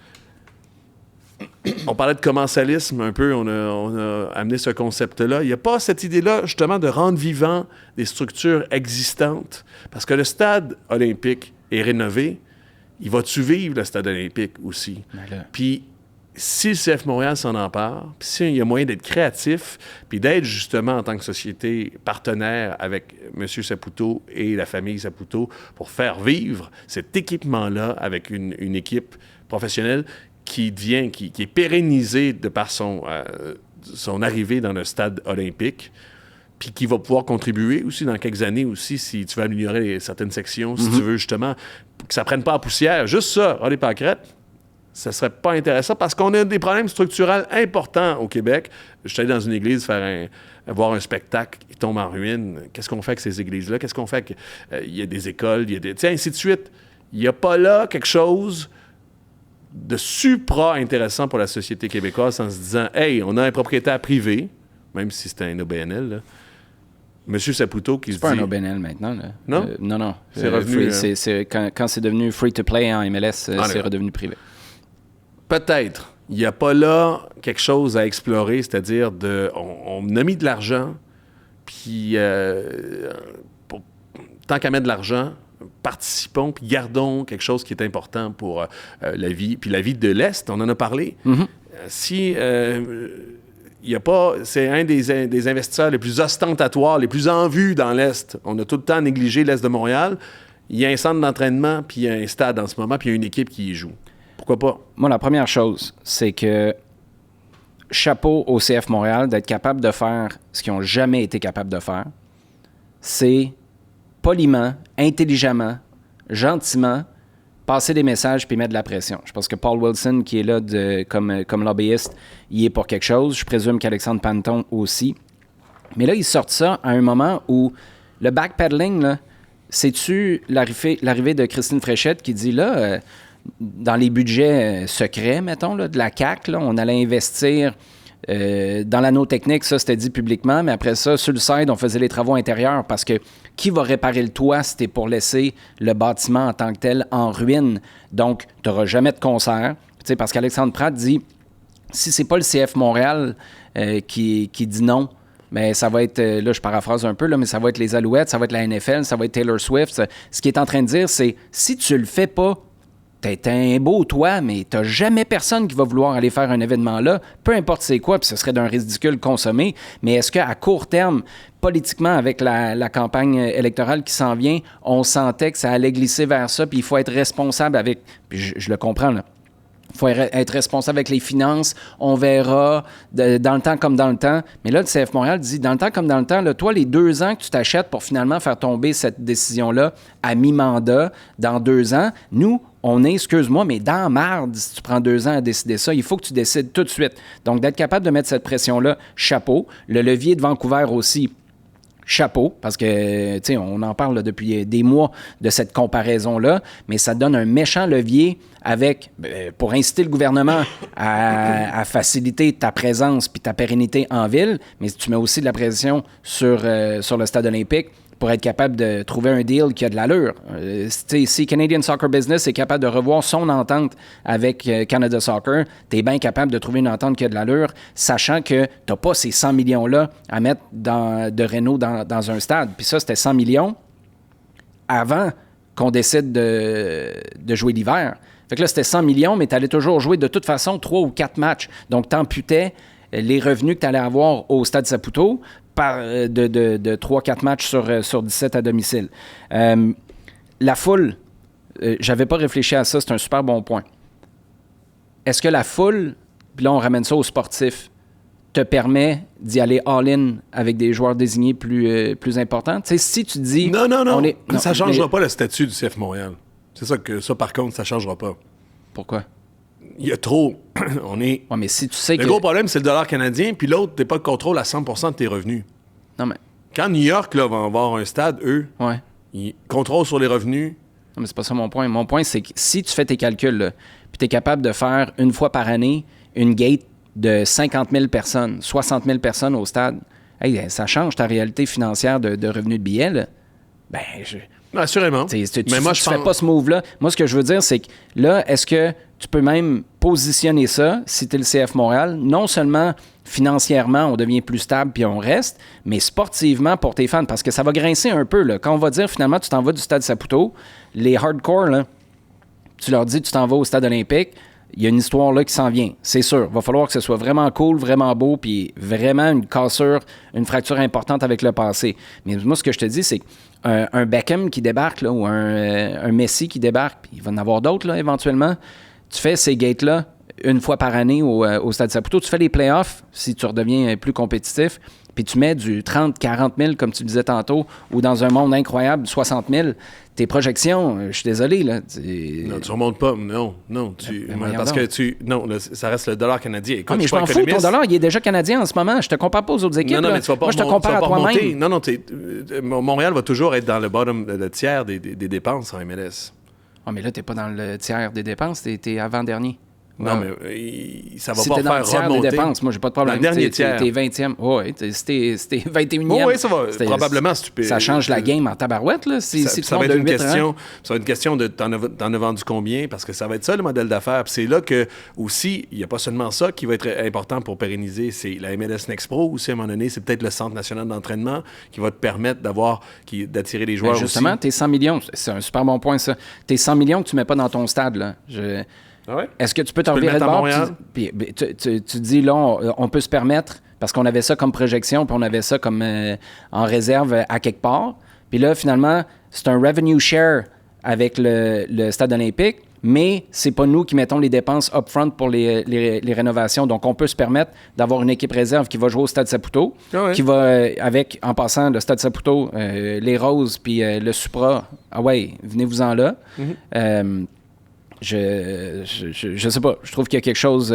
On parlait de commensalisme un peu, on a amené ce concept-là. Il n'y a pas cette idée-là, justement, de rendre vivant des structures existantes. Parce que le stade olympique est rénové. Il va-tu vivre, le stade olympique aussi? Puis, si le CF Montréal s'en empare, puis s'il y a moyen d'être créatif, puis d'être, justement, en tant que société partenaire avec M. Saputo et la famille Saputo pour faire vivre cet équipement-là avec une équipe professionnelle qui est pérennisé de par son arrivée dans le stade olympique, puis qui va pouvoir contribuer aussi dans quelques années aussi, si tu veux améliorer certaines sections, si tu veux justement que ça ne prenne pas en poussière. Juste ça, les pâquerettes, ça serait pas intéressant parce qu'on a des problèmes structurels importants au Québec. Je suis allé dans une église voir un spectacle qui tombe en ruine. Qu'est-ce qu'on fait avec ces églises-là? Qu'est-ce qu'on fait il y a des écoles, ainsi de suite. Il n'y a pas là quelque chose de supra-intéressant pour la société québécoise en se disant « Hey, on a un propriétaire privé, même si c'est un OBNL, là. Monsieur Saputo qui se dit... C'est pas un OBNL maintenant, là. Non? Non. C'est revenu... Quand c'est devenu free-to-play en MLS, c'est redevenu privé. Peut-être. Il n'y a pas là quelque chose à explorer, c'est-à-dire on a mis de l'argent, puis tant qu'à mettre de l'argent, participons, puis gardons quelque chose qui est important pour la vie. Puis la vie de l'Est, on en a parlé. Si il n'y a pas... C'est un des investisseurs les plus ostentatoires, les plus en vue dans l'Est. On a tout le temps négligé l'Est de Montréal. Il y a un centre d'entraînement, puis il y a un stade en ce moment, puis il y a une équipe qui y joue. Pourquoi pas? Moi, la première chose, c'est que chapeau au CF Montréal d'être capable de faire ce qu'ils n'ont jamais été capables de faire. C'est poliment, intelligemment, gentiment, passer des messages puis mettre de la pression. Je pense que Paul Wilson, qui est là comme lobbyiste, il est pour quelque chose. Je présume qu'Alexandre Panton aussi. Mais là, ils sortent ça à un moment où le backpedaling, là, sais-tu l'arrivée de Christine Fréchette qui dit là, dans les budgets secrets, mettons, là, de la CAQ, là, on allait investir dans l'anneau technique, ça c'était dit publiquement, mais après ça, sur le side, on faisait les travaux intérieurs parce que qui va réparer le toit si t'es pour laisser le bâtiment en tant que tel en ruine? Donc, tu n'auras jamais de concert. Parce qu'Alexandre Pratt dit, si c'est pas le CF Montréal qui dit non, mais ça va être, là je paraphrase un peu, là, mais ça va être les Alouettes, ça va être la NFL, ça va être Taylor Swift. Ce qu'il est en train de dire, c'est si tu le fais pas, t'as un beau toit, mais t'as jamais personne qui va vouloir aller faire un événement là, peu importe c'est quoi, puis ce serait d'un ridicule consommé, mais est-ce qu'à court terme, politiquement, avec la campagne électorale qui s'en vient, on sentait que ça allait glisser vers ça, puis il faut être responsable avec, puis je le comprends, là, Il faut être responsable avec les finances. On verra dans le temps comme dans le temps. Mais là, le CF Montréal dit, dans le temps comme dans le temps, là, toi, les 2 ans que tu t'achètes pour finalement faire tomber cette décision-là à mi-mandat, dans 2 ans, nous, on est, excuse-moi, mais dans la marde, si tu prends 2 ans à décider ça, il faut que tu décides tout de suite. Donc, d'être capable de mettre cette pression-là, chapeau. Le levier de Vancouver aussi, chapeau, parce que, tu sais, on en parle là, depuis des mois de cette comparaison-là, mais ça donne un méchant levier pour inciter le gouvernement à faciliter ta présence puis ta pérennité en ville, mais tu mets aussi de la pression sur le stade olympique pour être capable de trouver un deal qui a de l'allure. Si Canadian Soccer Business est capable de revoir son entente avec Canada Soccer, tu es bien capable de trouver une entente qui a de l'allure, sachant que tu n'as pas ces 100 millions-là à mettre de réno dans un stade. Puis ça, c'était 100 millions avant qu'on décide de jouer l'hiver. Fait que là, c'était 100 millions, mais tu allais toujours jouer de toute façon 3 ou 4 matchs. Donc, tu amputais les revenus que tu allais avoir au Stade Saputo de 3-4 matchs sur 17 à domicile. La foule, j'avais pas réfléchi à ça, c'est un super bon point. Est-ce que la foule, puis là on ramène ça aux sportifs, te permet d'y aller all-in avec des joueurs désignés plus importants? Tu sais, si tu dis... Non, ça ne changera pas le statut du CF Montréal. C'est ça, par contre, ça ne changera pas. Pourquoi? Il y a trop. On est. Ouais, mais si tu sais le gros problème, c'est le dollar canadien, puis l'autre, t'es pas le contrôle à 100% de tes revenus. Non, mais. Quand New York là, va avoir un stade, eux, ils contrôlent sur les revenus. Non, mais c'est pas ça mon point. Mon point, c'est que si tu fais tes calculs, là, puis t'es capable de faire une fois par année une gate de 50 000 personnes, 60 000 personnes au stade, hey, ça change ta réalité financière de revenus de billets, là. Ben, assurément. Mais moi, je fais pas ce move-là. Moi, ce que je veux dire, c'est que là, est-ce que tu peux même positionner ça, si tu es le CF Montréal, non seulement financièrement, on devient plus stable puis on reste, mais sportivement pour tes fans, parce que ça va grincer un peu. Là. Quand on va dire, finalement, tu t'en vas du Stade Saputo, les hardcore, là, tu leur dis, tu t'en vas au Stade olympique, il y a une histoire là qui s'en vient, c'est sûr. Il va falloir que ce soit vraiment cool, vraiment beau, puis vraiment une cassure, une fracture importante avec le passé. Mais moi, ce que je te dis, c'est qu'un Beckham qui débarque, là, ou un Messi qui débarque, puis il va en avoir d'autres là, éventuellement, tu fais ces gates-là une fois par année au Stade Saputo, tu fais les playoffs si tu redeviens plus compétitif, puis tu mets du 30-40 000, comme tu le disais tantôt, ou dans un monde incroyable, 60 000, tes projections, je suis désolé, là. Non, tu remontes pas. Non. Parce que non, ça reste le dollar canadien. Écoute, mais je m'en fous, ton dollar, il est déjà canadien en ce moment. Je te compare pas aux autres équipes. Non, mais tu vas pas. Moi, je te compare à toi-même. Non, Montréal va toujours être dans le bottom, le tiers des dépenses en MLS. Ah, mais là, t'es pas dans le tiers des dépenses, t'es avant-dernier. Non, mais ça va si pas faire remonter. Si t'es dans le tiers des dépenses, moi, j'ai pas de problème. Dans le dernier tiers. T'es 20e. Oui, c'était 21e. Oui, ça va. Probablement, stupide. Ça change la game en tabarouette, là. Ça va être une question. Ça va être une question de t'en as vendu combien, parce que ça va être ça, le modèle d'affaires. Puis c'est là que, aussi, il n'y a pas seulement ça qui va être important pour pérenniser. C'est la MLS Next Pro aussi, à un moment donné. C'est peut-être le Centre national d'entraînement qui va te permettre d'attirer les joueurs justement, aussi. Tes 100 millions, c'est un super bon point, ça. Tes 100 millions que tu mets pas dans ton stade, là. Ah ouais? Est-ce que tu peux t'en revirer de bord? Tu dis, là, on peut se permettre, parce qu'on avait ça comme projection, puis on avait ça comme en réserve à quelque part. Puis là, finalement, c'est un revenue share avec le Stade olympique, mais c'est pas nous qui mettons les dépenses upfront pour les rénovations. Donc, on peut se permettre d'avoir une équipe réserve qui va jouer au Stade Saputo, qui va, en passant, le Stade Saputo, les Roses, puis le Supra. Ah ouais, venez-vous-en là. Je sais pas. Je trouve qu'il y a quelque chose...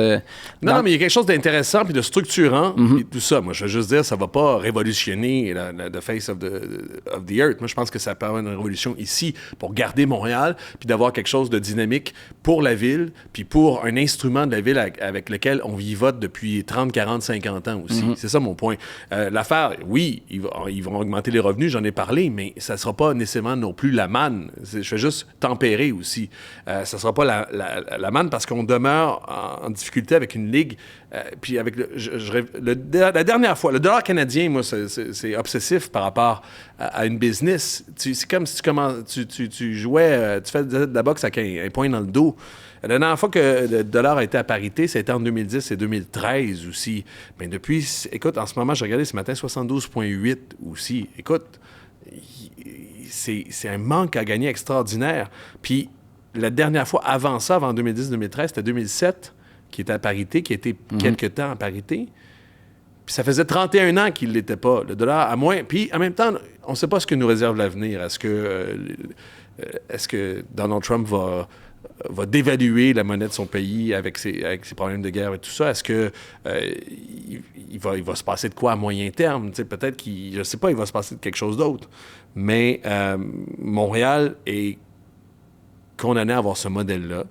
Non, mais il y a quelque chose d'intéressant puis de structurant et tout ça. Moi, je veux juste dire, ça va pas révolutionner the face of the earth. Moi, je pense que ça peut avoir une révolution ici pour garder Montréal puis d'avoir quelque chose de dynamique pour la ville puis pour un instrument de la ville avec lequel on vivote depuis 30, 40, 50 ans aussi. C'est ça mon point. L'affaire, oui, ils vont augmenter les revenus, j'en ai parlé, mais ça sera pas nécessairement non plus la manne. Je fais juste tempérer aussi. Ça sera pas la manne parce qu'on demeure en difficulté avec une ligue. Puis avec la dernière fois, le dollar canadien, moi, c'est obsessif par rapport à une business. C'est comme si tu jouais, tu fais de la boxe avec un point dans le dos. La dernière fois que le dollar a été à parité, c'était en 2010 et 2013 aussi. Mais depuis, écoute, en ce moment, j'ai regardé ce matin, 72,8 aussi. Écoute, c'est un manque à gagner extraordinaire. Puis la dernière fois avant ça, avant 2010-2013, c'était 2007 qui était à parité, qui a été quelques temps à parité. Puis ça faisait 31 ans qu'il ne l'était pas. Le dollar à moins. Puis en même temps, on ne sait pas ce que nous réserve l'avenir. Est-ce que Donald Trump va dévaluer la monnaie de son pays avec ses problèmes de guerre et tout ça? Est-ce que il va se passer de quoi à moyen terme? T'sais, peut-être qu'il... Je ne sais pas, il va se passer de quelque chose d'autre. Mais Montréal est condamné à avoir ce modèle-là.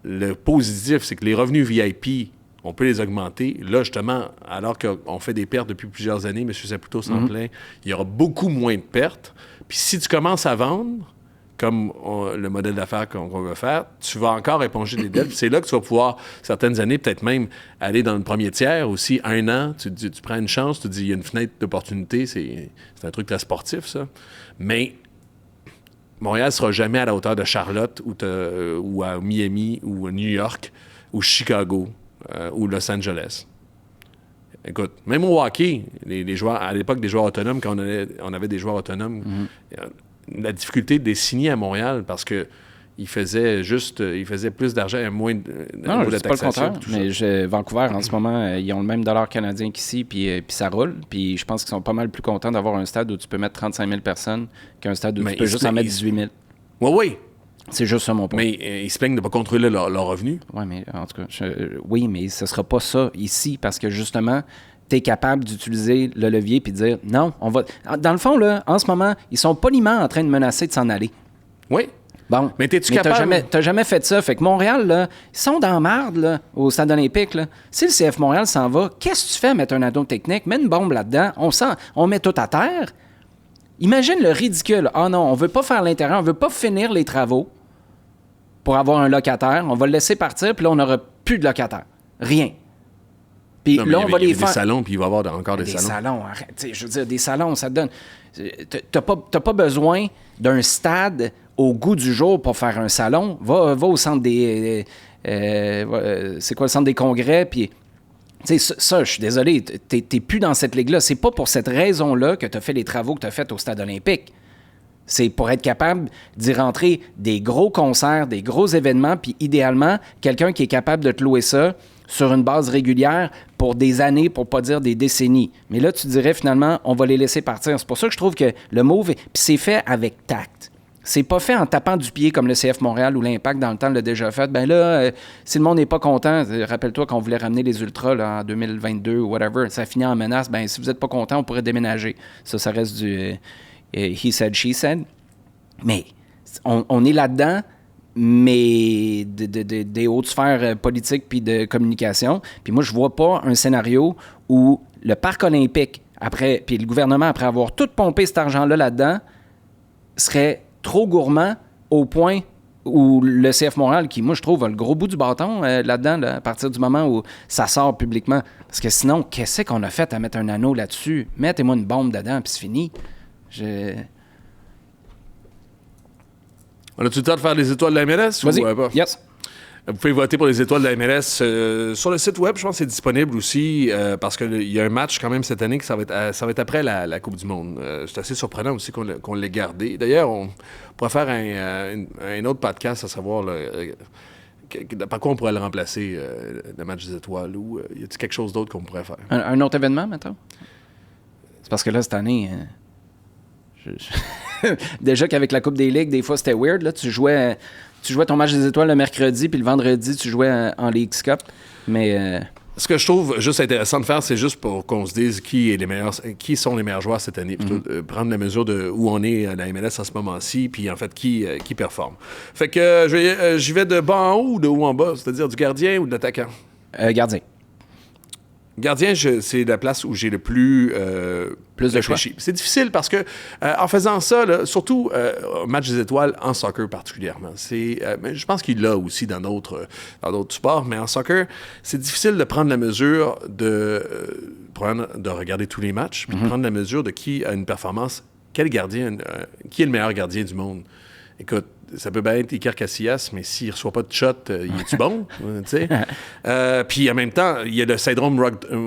Le positif, c'est que les revenus VIP, on peut les augmenter. Là, justement, alors qu'on fait des pertes depuis plusieurs années, M. Saputo s'en plaint, il y aura beaucoup moins de pertes. Puis si tu commences à vendre, comme le modèle d'affaires qu'on veut faire, tu vas encore éponger des dettes. Puis c'est là que tu vas pouvoir, certaines années, peut-être même aller dans le premier tiers aussi, 1 an, tu prends une chance, tu dis, il y a une fenêtre d'opportunité, c'est un truc très sportif, ça. Mais Montréal ne sera jamais à la hauteur de Charlotte ou à Miami ou à New York ou Chicago ou Los Angeles. Écoute, même au hockey, les joueurs, à l'époque des joueurs autonomes, quand on avait des joueurs autonomes, la difficulté de les signer à Montréal parce que ils faisaient plus d'argent et moins de non, de c'est pas le contraire, mais Vancouver, en ce moment, ils ont le même dollar canadien qu'ici, puis ça roule. Puis je pense qu'ils sont pas mal plus contents d'avoir un stade où tu peux mettre 35 000 personnes qu'un stade où tu peux juste en mettre 18 000. Oui. C'est juste ça mon point. Mais ils se plaignent de ne pas contrôler leurs revenus. Oui, mais en tout cas, oui, mais ce ne sera pas ça ici parce que justement, tu es capable d'utiliser le levier puis de dire non, on va. Dans le fond, là, en ce moment, ils sont poliment en train de menacer de s'en aller. Oui. Bon. Mais t'es-tu capable? T'as jamais fait ça. Fait que Montréal, là, ils sont dans la marde, là, au Stade olympique, là. Si le CF Montréal s'en va, qu'est-ce que tu fais à mettre un ado technique? Mets une bombe là-dedans. On met tout à terre. Imagine le ridicule. Ah non, on veut pas faire l'intérieur, on veut pas finir les travaux pour avoir un locataire. On va le laisser partir, puis là, on n'aura plus de locataire. Rien. Puis là, on va les faire. Des salons, puis il va y avoir encore des salons. Des salons, arrête. Je veux dire, des salons, ça te donne. T'as pas besoin d'un stade au goût du jour pour faire un salon. Va au centre des. C'est quoi le centre des congrès? Puis, tu sais, ça, je suis désolé, t'es plus dans cette ligue-là. C'est pas pour cette raison-là que tu as fait les travaux que tu as faits au Stade olympique. C'est pour être capable d'y rentrer des gros concerts, des gros événements, puis idéalement, quelqu'un qui est capable de te louer ça sur une base régulière pour des années, pour pas dire des décennies. Mais là, tu dirais finalement, on va les laisser partir. C'est pour ça que je trouve que le move, puis c'est fait avec tact. C'est pas fait en tapant du pied comme le CF Montréal ou l'Impact dans le temps l'a déjà fait. Ben là, si le monde n'est pas content, rappelle-toi qu'on voulait ramener les Ultras là, en 2022 ou whatever, ça finit en menace. Ben si vous n'êtes pas content, on pourrait déménager. Ça reste du he said, she said. Mais on est là-dedans, mais des hautes sphères politiques puis de communication. Puis moi, je vois pas un scénario où le parc olympique, puis le gouvernement, après avoir tout pompé cet argent-là là-dedans, serait trop gourmand au point où le CF Montréal, qui, moi, je trouve, a le gros bout du bâton là-dedans, là, à partir du moment où ça sort publiquement. Parce que sinon, qu'est-ce qu'on a fait à mettre un anneau là-dessus? Mettez-moi une bombe dedans, puis c'est fini. On a-tu le temps de faire les étoiles de la MLS? Vas-y. Ou pas? Yes. Vous pouvez voter pour les étoiles de la MLS sur le site web. Je pense que c'est disponible aussi parce qu'il y a un match quand même cette année que ça va être après la Coupe du Monde. C'est assez surprenant aussi qu'on l'ait gardé. D'ailleurs, on pourrait faire un autre podcast à savoir par quoi on pourrait le remplacer, le match des étoiles, ou y a-t-il quelque chose d'autre qu'on pourrait faire? Un autre événement, maintenant? C'est parce que là, cette année... Déjà qu'avec la Coupe des Ligues, des fois, c'était weird. Là. Tu jouais ton match des étoiles le mercredi, puis le vendredi, tu jouais en Leagues Cup. Mais... Ce que je trouve juste intéressant de faire, c'est juste pour qu'on se dise qui sont les meilleurs joueurs cette année. Plutôt, prendre la mesure de où on est à la MLS à ce moment-ci, puis en fait, qui performe. Fait que j'y vais de bas en haut ou de haut en bas, c'est-à-dire du gardien ou de l'attaquant? Gardien. Gardien, c'est la place où j'ai le plus de choix. C'est difficile parce que en faisant ça, là, surtout au match des étoiles, en soccer particulièrement, je pense qu'il l'a aussi dans d'autres sports, mais en soccer, c'est difficile de prendre la mesure de regarder tous les matchs, puis de prendre la mesure de qui a une performance, quel gardien, qui est le meilleur gardien du monde. Écoute, ça peut bien être Iker Casillas, mais s'il ne reçoit pas de shot, il est-tu bon? Puis en même temps, il y a le syndrome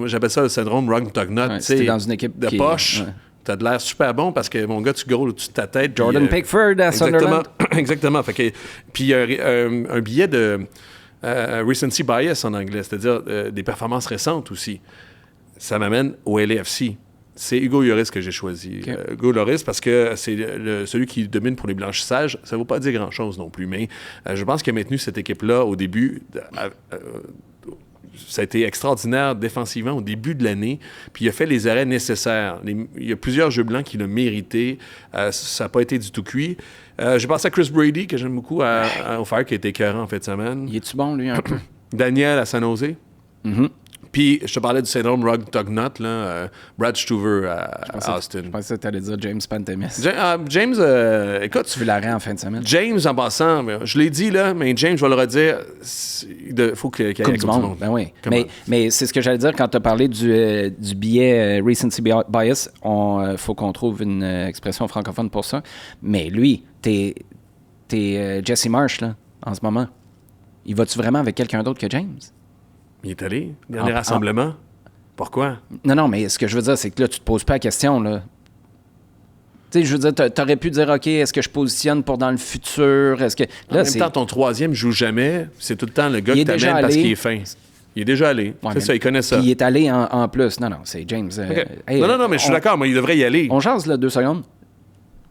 j'appelle ça le syndrome Rugg-Tugnut. C'était dans une équipe de poche. T'as de l'air super bon parce que, mon gars, tu goals au-dessus de ta tête. Jordan Pickford à Sunderland. Exactement. Fait que, puis, un billet de recency bias en anglais, c'est-à-dire des performances récentes aussi. Ça m'amène au LAFC. C'est Hugo Lloris que j'ai choisi. Okay. Hugo Lloris, parce que c'est celui qui domine pour les blanchissages. Ça ne vaut pas dire grand-chose non plus, mais je pense qu'il a maintenu cette équipe-là au début. Ça a été extraordinaire défensivement au début de l'année. Puis il a fait les arrêts nécessaires. Il y a plusieurs jeux blancs qu'il a mérités. Ça n'a pas été du tout cuit. J'ai pensé à Chris Brady, que j'aime beaucoup, au Fire, qui a été écœurant en fin de semaine. Il est-tu bon, lui, un peu? Daniel à San Jose. Mm-hmm. Puis, je te parlais du syndrome Rug Tugnut, là, Brad Stuver à Austin. Je pensais que tu allais dire James Pantemis. James, écoute... Tu veux l'arrêt en fin de semaine? James, en passant, je l'ai dit, là, mais James, je vais le redire, il faut qu'il y ait Coupe du monde. Ben oui. Mais c'est ce que j'allais dire quand tu as parlé du billet recency bias. Faut qu'on trouve une expression francophone pour ça. Mais lui, t'es Jesse Marsh, là, en ce moment. Il va-tu vraiment avec quelqu'un d'autre que James? Il est allé, dernier rassemblement. Pourquoi? Non, mais ce que je veux dire, c'est que là, tu te poses pas la question, là. Tu sais, je veux dire, t'aurais pu dire, OK, est-ce que je positionne pour dans le futur? Est-ce que... Là, en même temps, ton troisième joue jamais. C'est tout le temps le gars qui t'amène parce qu'il est fin. Il est déjà allé. Ouais, c'est ça, il connaît ça. Puis il est allé en plus. Non, c'est James. Okay. Non, mais je suis d'accord, mais il devrait y aller. On jase, là, 2 secondes.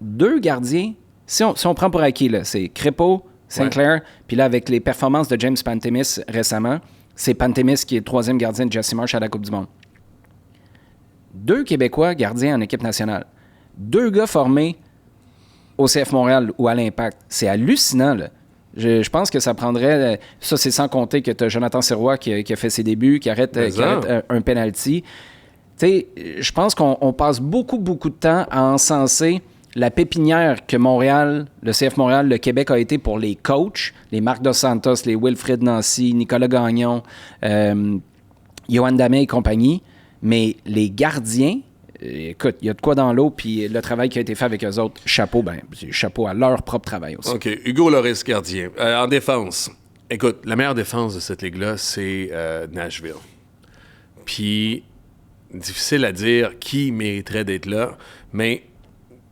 2 gardiens, si on prend pour acquis, là, c'est Crépeau, Sinclair, puis là, avec les performances de James Pantemis récemment, c'est Pantemis qui est le 3e gardien de Jesse Marsh à la Coupe du monde. 2 Québécois gardiens en équipe nationale. 2 gars formés au CF Montréal ou à l'Impact. C'est hallucinant, là. Je pense que ça prendrait... Ça, c'est sans compter que tu as Jonathan Sirois qui a fait ses débuts, qui arrête un penalty. Tu sais, je pense qu'on passe beaucoup de temps à encenser la pépinière que Montréal, le CF Montréal, le Québec a été pour les coachs, les Marc Dos Santos, les Wilfrid Nancy, Nicolas Gagnon, Yoann Damet et compagnie. Mais les gardiens, écoute, il y a de quoi dans l'eau, puis le travail qui a été fait avec eux autres, chapeau à leur propre travail aussi. OK. Hugo Lloris, gardien. En défense, écoute, la meilleure défense de cette ligue-là, c'est Nashville. Puis, difficile à dire qui mériterait d'être là, mais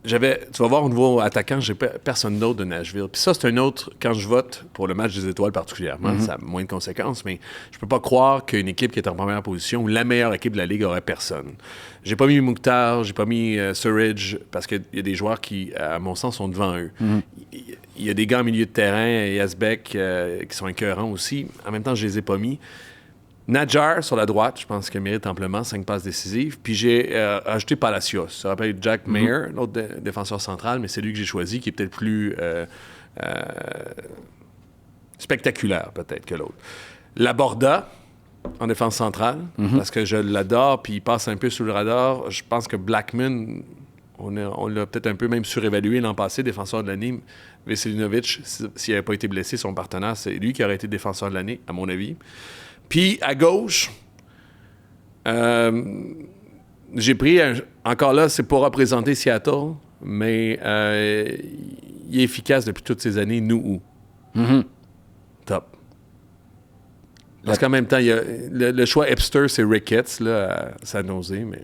tu vas voir au niveau attaquant, j'ai personne d'autre de Nashville. Puis ça, c'est un autre, quand je vote pour le match des étoiles particulièrement, ça a moins de conséquences, mais je peux pas croire qu'une équipe qui est en première position, ou la meilleure équipe de la Ligue, aurait personne. J'ai pas mis Mukhtar, j'ai pas mis Surridge, parce qu'il y a des joueurs qui, à mon sens, sont devant eux. Il y a des gars en milieu de terrain, Yazbek, qui sont écœurants aussi. En même temps, je les ai pas mis. Nadjar sur la droite, je pense qu'il mérite amplement 5 passes décisives. Puis j'ai ajouté Palacios. Ça rappelle Jack Mayer, l'autre défenseur central, mais c'est lui que j'ai choisi, qui est peut-être plus spectaculaire, peut-être, que l'autre. Laborda, en défense centrale, parce que je l'adore, puis il passe un peu sous le radar. Je pense que Blackman, on l'a peut-être un peu même surévalué l'an passé, défenseur de l'année. Veselinovic, s'il n'avait pas été blessé, son partenaire, c'est lui qui aurait été défenseur de l'année, à mon avis. Puis, à gauche, j'ai pris, encore là, c'est pour représenter Seattle, mais il est efficace depuis toutes ces années, nous. Top. Parce qu'en même temps, il y a le choix hipster, c'est Ricketts, là, à San Jose, mais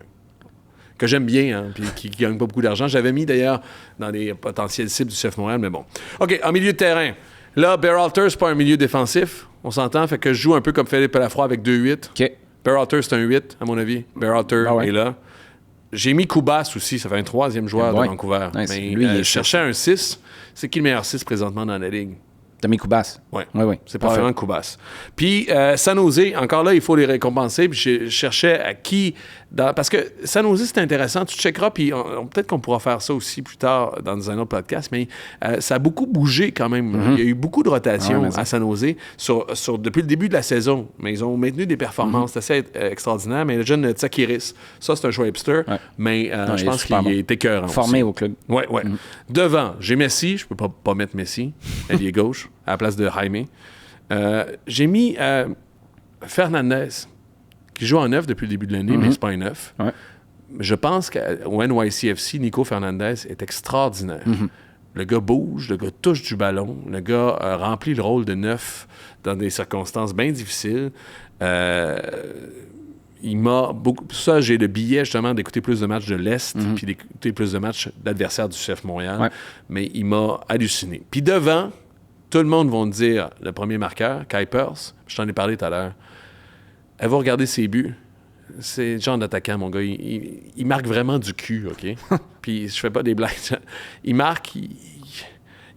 que j'aime bien, hein, puis qui gagne pas beaucoup d'argent. J'avais mis, d'ailleurs, dans les potentiels cibles du CF Montréal, mais bon. OK, en milieu de terrain. Là, Berhalter, c'est pas un milieu défensif, on s'entend, fait que je joue un peu comme Philippe Lafroy avec 2-8. OK. Berhalter, c'est un 8, à mon avis. Berhalter est là. J'ai mis Kubas aussi, ça fait un 3e joueur de Vancouver. Ouais, mais lui, je cherchais un 6. C'est qui le meilleur 6 présentement dans la Ligue? T'as mis Kubas. Oui. C'est pas préférant Kubas. Puis San Jose, encore là, il faut les récompenser. Puis je cherchais à qui... parce que San Jose, c'est intéressant. Tu checkeras, puis peut-être qu'on pourra faire ça aussi plus tard dans un autre podcast, mais ça a beaucoup bougé quand même. Il y a eu beaucoup de rotation à San Jose depuis le début de la saison. Mais ils ont maintenu des performances assez extraordinaires. Mais le jeune Tsakiris, ça, c'est un choix hipster. Ouais. Mais je pense qu'il est écœurant. Formé aussi. au club. Oui. Devant, j'ai Messi. Je peux pas mettre Messi, ailier gauche, à la place de Jaime. J'ai mis Fernandez, qui joue en neuf depuis le début de l'année, mais c'est pas un neuf. Ouais. Je pense qu'au NYCFC, Nico Fernandez est extraordinaire. Le gars bouge, le gars touche du ballon, le gars remplit le rôle de neuf dans des circonstances bien difficiles. Il il m'a beaucoup... Pour ça, j'ai le billet, justement, d'écouter plus de matchs de l'Est puis d'écouter plus de matchs d'adversaires du CF Montréal. Ouais. Mais il m'a halluciné. Puis devant, tout le monde va me dire, le premier marqueur, Kuipers, je t'en ai parlé tout à l'heure, elle va regarder ses buts. C'est le genre d'attaquant, mon gars. Il marque vraiment du cul, OK? Puis je fais pas des blagues. Il marque...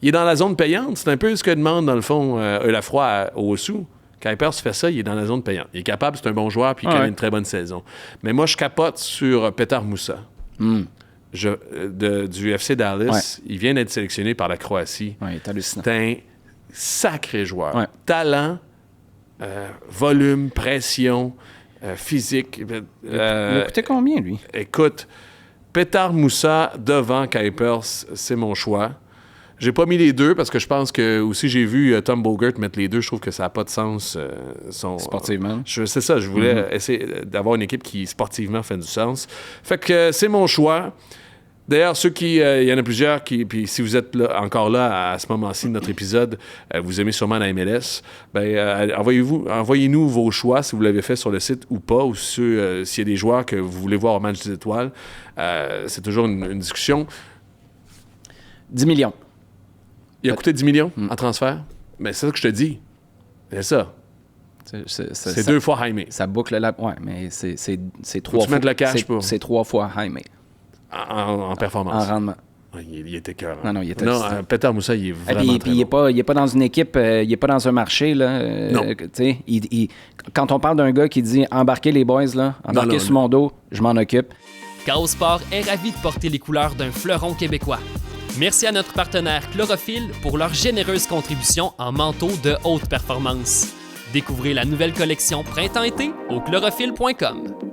Il est dans la zone payante. C'est un peu ce que demande, dans le fond, Lafroy au Sous. Kuipers fait ça, il est dans la zone payante. Il est capable, c'est un bon joueur, puis il connaît une très bonne saison. Mais moi, je capote sur Petar Moussa. Du FC Dallas. Il vient d'être sélectionné par la Croatie. Ouais, il est hallucinant. C'est un sacré joueur. Ouais. Talent, volume, pression, physique. Il a coûté combien, lui? Écoute, Petar Moussa devant Kuipers, c'est mon choix. J'ai pas mis les deux parce que je pense que aussi j'ai vu Tom Bogert mettre les deux. Je trouve que ça n'a pas de sens. Sportivement. C'est ça, je voulais essayer d'avoir une équipe qui sportivement fait du sens. Fait que c'est mon choix. D'ailleurs, il y en a plusieurs qui, puis si vous êtes encore là à ce moment-ci de notre épisode, vous aimez sûrement la MLS, envoyez-nous vos choix si vous l'avez fait sur le site ou pas, ou s'il y a des joueurs que vous voulez voir au match des étoiles. C'est toujours une discussion. 10 millions. Il a coûté 10 millions en transfert. Mais c'est ça que je te dis. C'est ça. C'est 2 fois Jaime. Ça boucle la... Ouais, mais c'est 3 fois... mettre le cash pour... C'est 3 fois Jaime. En performance. En rendement. Il était cœur. Non, il était... Petar Moussa, il est vraiment puis il est pas dans une équipe, il est pas dans un marché, là. Non. Quand on parle d'un gars qui dit « Embarquez les boys, là, embarquez sur mon dos, je m'en occupe ». Chaos Sport est ravi de porter les couleurs d'un fleuron québécois. Merci à notre partenaire Chlorophylle pour leur généreuse contribution en manteau de haute performance. Découvrez la nouvelle collection Printemps-été au chlorophylle.com.